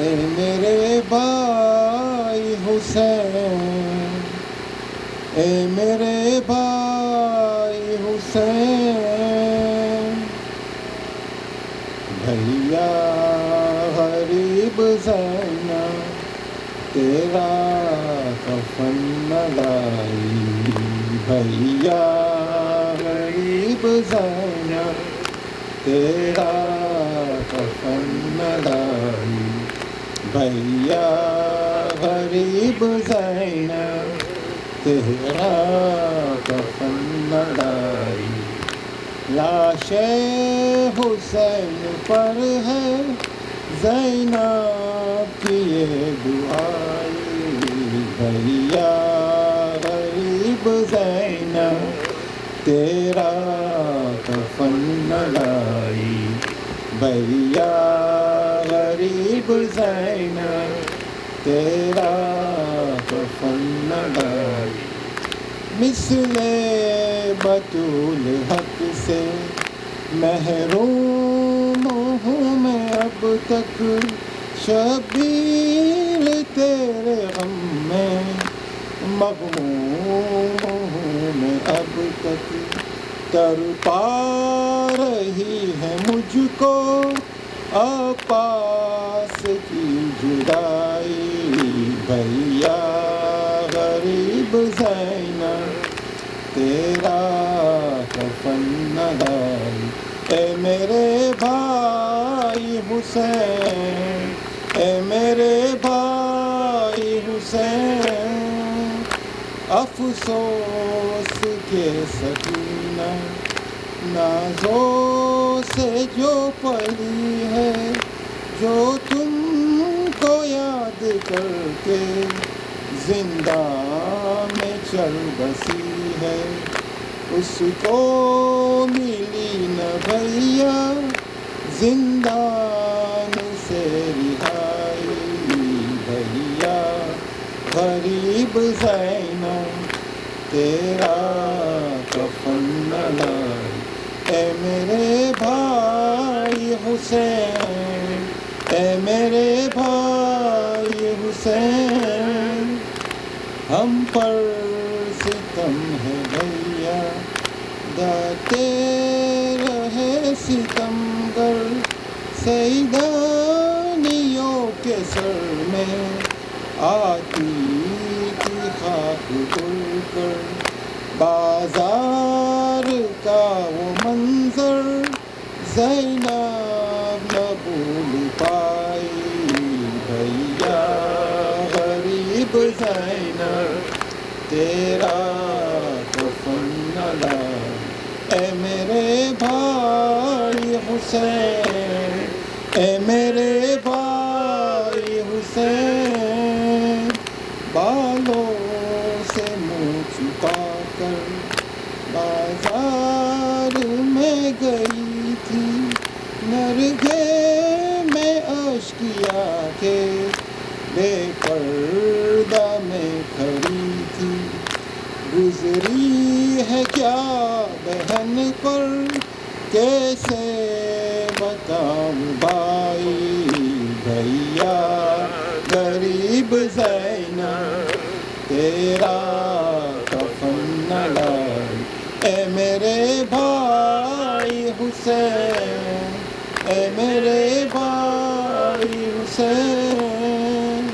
اے میرے بھائی حسین, اے میرے بھائی حسین, بھیا غریب زینب تیرا کفن نہ لائی, بھیا غریب زینب تیرا کفن نہ لائی, بھیا غریب زینب تیرا کفن نہ لائی. لاش حسین پر ہے زینب کی یہ دعائی, بھیا غریب زینب تیرا کفن نہ لائی, بھیا غریب زینب تیرا کفن نہ لائی. مثل بطول حق سے محروم ہوں میں اب تک, شبیل تیرے غم میں مغموم ہوں میں اب تک, تڑپا رہی ہے مجھ کو عباس کی جدائی, بھیا غریب زینب تیرا کفن نہ لائی، اے میرے بھائی حسین، اے میرے بھائی حسین، افسوس کے سکینہ نازوں سے جو پلی ہے، جو تم کو یاد کر کے زندان میں چل بسی ہے، اس کو ملی نہ بھیا زندان سے رہائی، بھیا غریب زینب تیرا کفن نہ لائی، اے میرے بھائی حسین، اے میرے بھائی حسین، ہم پر ستم ہے بھیا گاتے رہے ستمگر، سیدانیوں کے سر میں آتی تھی خاک اڑ کر، بازار کا وہ منظر زینب نہ بھول پائی، بھیا غریب زینب تیرا کفن نہ لائی، اے میرے بھائی حسین، اے میرے بھائی حسین، بالوں سے منہ چھپا کر بازار میں گئی تھی، نرگے میں اشکیا کے بے پردہ میں کھڑی تھی، گزری ہے کیا بہن پر کیسے بتاؤں بھائی، بھیا غریب زینب تیرا کفن نہ لائی، اے میرے بھائی حسین، اے میرے بھائی حسین،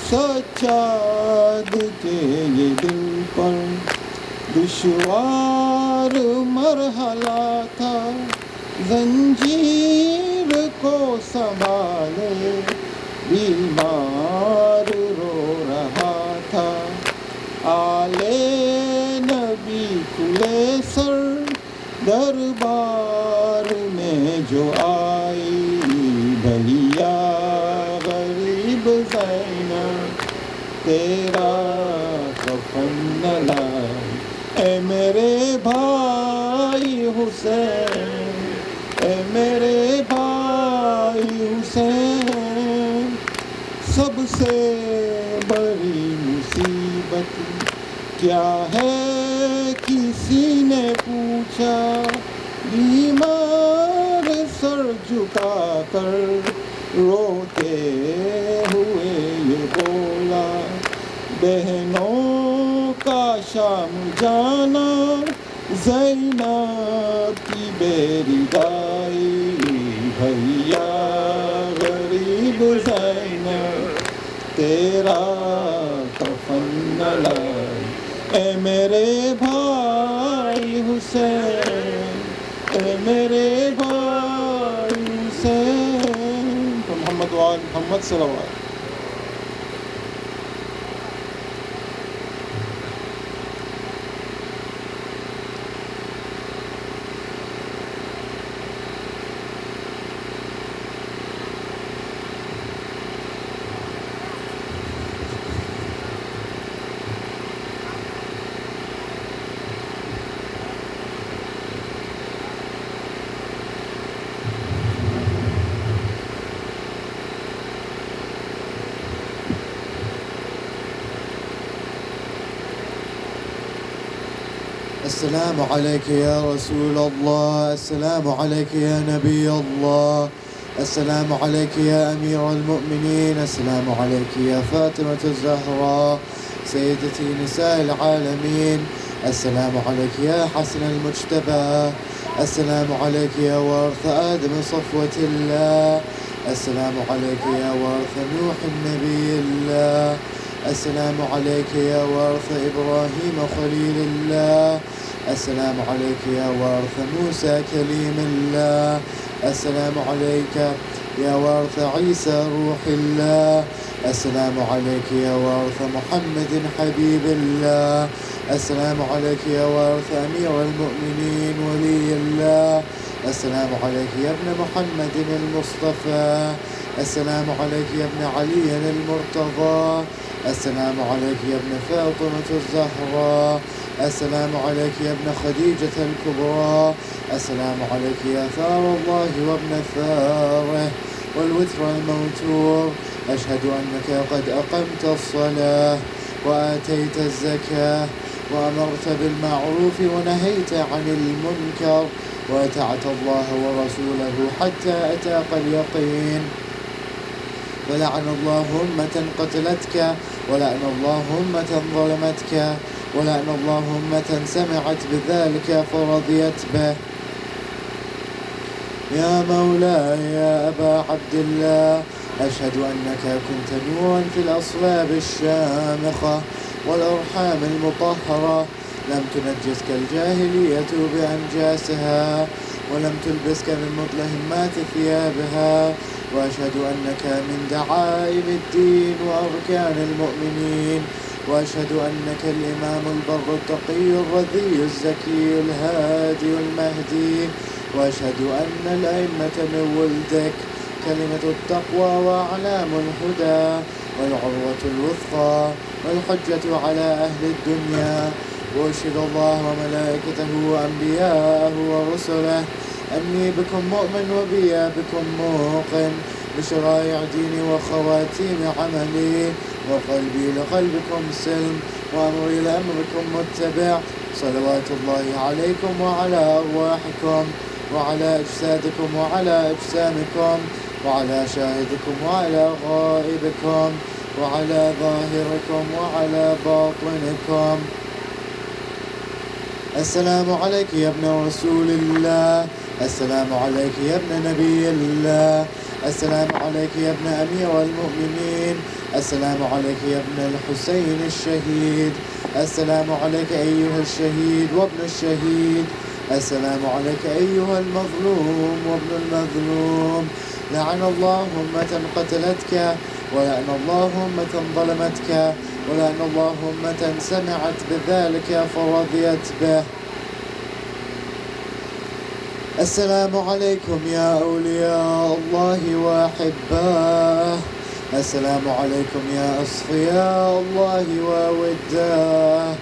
سجاد کے یہ دل پر دشوار مرحلہ تھا، زنجیر کو سنبھالے بیمار رو رہا تھا، آلے نبی کھلے سر دربار میں جو آئی، بھیا غریب زینب تیرا کفن نہ لائی، اے میرے بھائی حسین، اے میرے بھائی حسین، سب سے بڑی مصیبت کیا ہے کسی نے پوچھا، بیمار سر جھکا کر روتے ہوئے یہ بولا، بہنوں کا شام جانا زینب کی بیری دائی، بھیا غریب زینب تیرا کفن نہ لائی، اے میرے بھائی حسین، اے میرے بھائی حسین، محمد وآل محمد صلی اللہ علیہ وسلم۔ السلام عليك يا رسول الله، السلام عليك يا نبي الله، السلام عليك يا أمير المؤمنين، السلام عليك يا فاطمة الزهراء سيدتي نساء العالمين، السلام عليك يا حسن المجتبى، السلام عليك يا وارث آدم صفوة الله، السلام عليك يا وارث نوح النبي الله، السلام عليك يا وارث إبراهيم خليل الله. السلام عليك يا وارث موسى كليم الله. السلام عليك يا وارث عيسى روح الله. السلام عليك يا وارث محمد حبيب الله. السلام عليك يا وارث أمير المؤمنين ولي الله. السلام عليك يا ابن محمد المصطفى. السلام عليك يا ابن علي المرتضى. السلام عليك يا ابن فاطمة الزهراء. السلام عليك يا ابن خديجة الكبرى. السلام عليك يا ثار الله وابن ثاره والوتر الموتور. أشهد أنك قد أقمت الصلاة وآتيت الزكاة وأمرت بالمعروف ونهيت عن المنكر وأطعت الله ورسوله حتى أتاك اليقين. ولعن الله أمة قتلتك، ولعن الله أمة ظلمتك، ولعن الله أمة سمعت بذلك فرضيت به. يا مولاي يا أبا عبد الله، أشهد أنك كنت نورا في الأصلاب الشامخة والأرحام المطهرة، لم تنجسك الجاهلية بأنجاسها ولم تلبسك من مطلهمات ثيابها. وأشهد أنك من دعائم الدين وأركان المؤمنين. وأشهد أنك الإمام البر التقي الرضي الزكي الهادي المهدي. وأشهد أن الأئمة من ولدك كلمة التقوى وأعلام الهدى والعروة الوثقى والحجة على أهل الدنيا. وأشهد الله وملائكته وأنبياءه ورسله أني بكم مؤمن وبي بكم موقن بشرائع ديني وخواتيم عملي، وقلبي لقلبكم سلم وأمري لأمركم متبع. صلوات الله عليكم وعلى أرواحكم وعلى أجسادكم وعلى أجسامكم وعلى شاهدكم وعلى غائبكم وعلى ظاهركم وعلى باطنكم. السلام عليك يا ابن رسول الله. السلام عليك يا ابن نبي الله. السلام عليك يا ابن أمير المؤمنين. السلام عليك يا ابن الحسين الشهيد. السلام عليك أيها الشهيد وابن الشهيد. السلام عليك أيها المظلوم وابن المظلوم. لعن الله أمة قتلتك، ولعن الله أمة ظلمتك، ولعن الله أمة سمعت بذلك فرضيت به. السلام عليكم يا أولياء الله وأحباه. السلام عليكم يا أصفياء الله ووداه.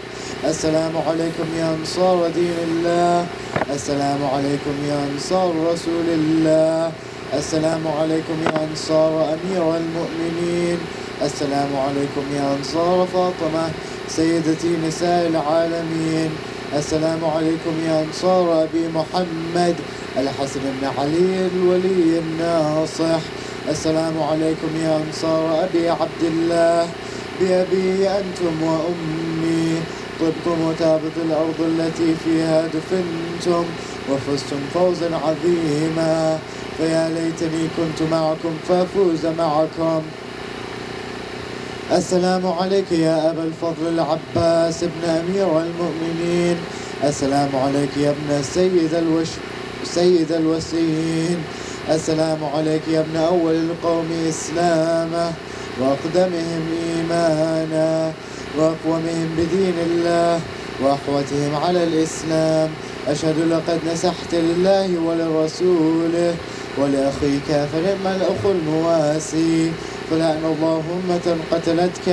السلام عليكم يا أنصار دين الله. السلام عليكم يا أنصار رسول الله. السلام عليكم يا أنصار أمير المؤمنين. السلام عليكم يا أنصار فاطمة سيدتي نساء العالمين. السلام عليكم يا أنصار أبي محمد الحسن بن علي الولي الناصح. السلام عليكم يا أنصار أبي عبد الله. بأبي أنتم وأمي طبتم وتابت الأرض التي فيها دفنتم وفزتم فوزا عظيما، فيا ليتني كنت معكم فأفوز معكم. السلام عليك يا أبا الفضل العباس ابن أمير المؤمنين. السلام عليك يا ابن سيد الوسيين. السلام عليك يا ابن أول القوم إسلاما وأقدمهم إيمانا وأقومهم بدين الله وأحوتهم على الإسلام. أشهد لقد نسحت لله ولرسوله ولأخيك فنعم الأخ المواسي. فلعن الله أمة قتلتك،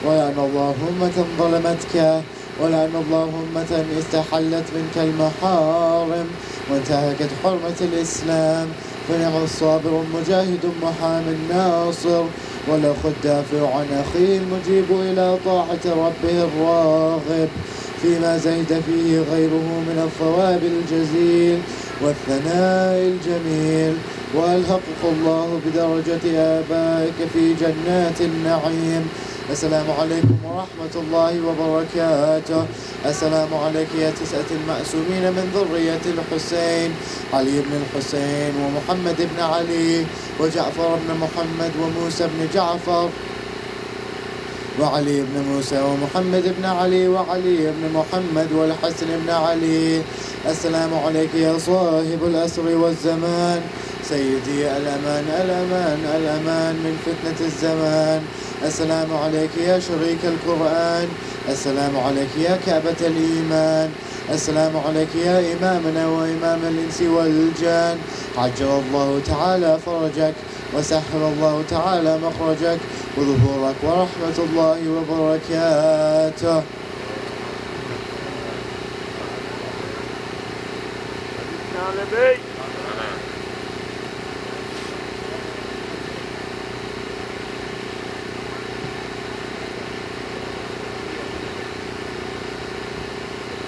ولعن الله أمة ظلمتك، ولعن الله أمة استحلت منك المحارم وانتهكت حرمة الإسلام. فنعم الصابر المجاهد محام الناصر والأخ الدافع عن أخيه المجيب إلى طاعة ربه الراغب فيما زهد فيه غيره من الثواب الجزيل والثناء الجميل. وألحقك الله بدرجة آبائك في جنات النعيم. السلام عليكم ورحمة الله وبركاته. السلام عليك يا 9 المأسومين من ذرية الحسين، علي بن الحسين ومحمد بن علي وجعفر بن محمد وموسى بن جعفر وعلي بن موسى ومحمد بن علي وعلي بن محمد والحسن بن علي. السلام عليك يا صاحب الأسر والزمان سيدي الأمان الأمان الأمان من فتنة الزمان. السلام عليك يا شريك القرآن. السلام عليك يا كعبة الإيمان. السلام عليك يا إمامنا وإمام الإنس والجان. عجل الله تعالى فرجك وسهل الله تعالى مخرجك وظهورك ورحمة الله وبركاته. النبي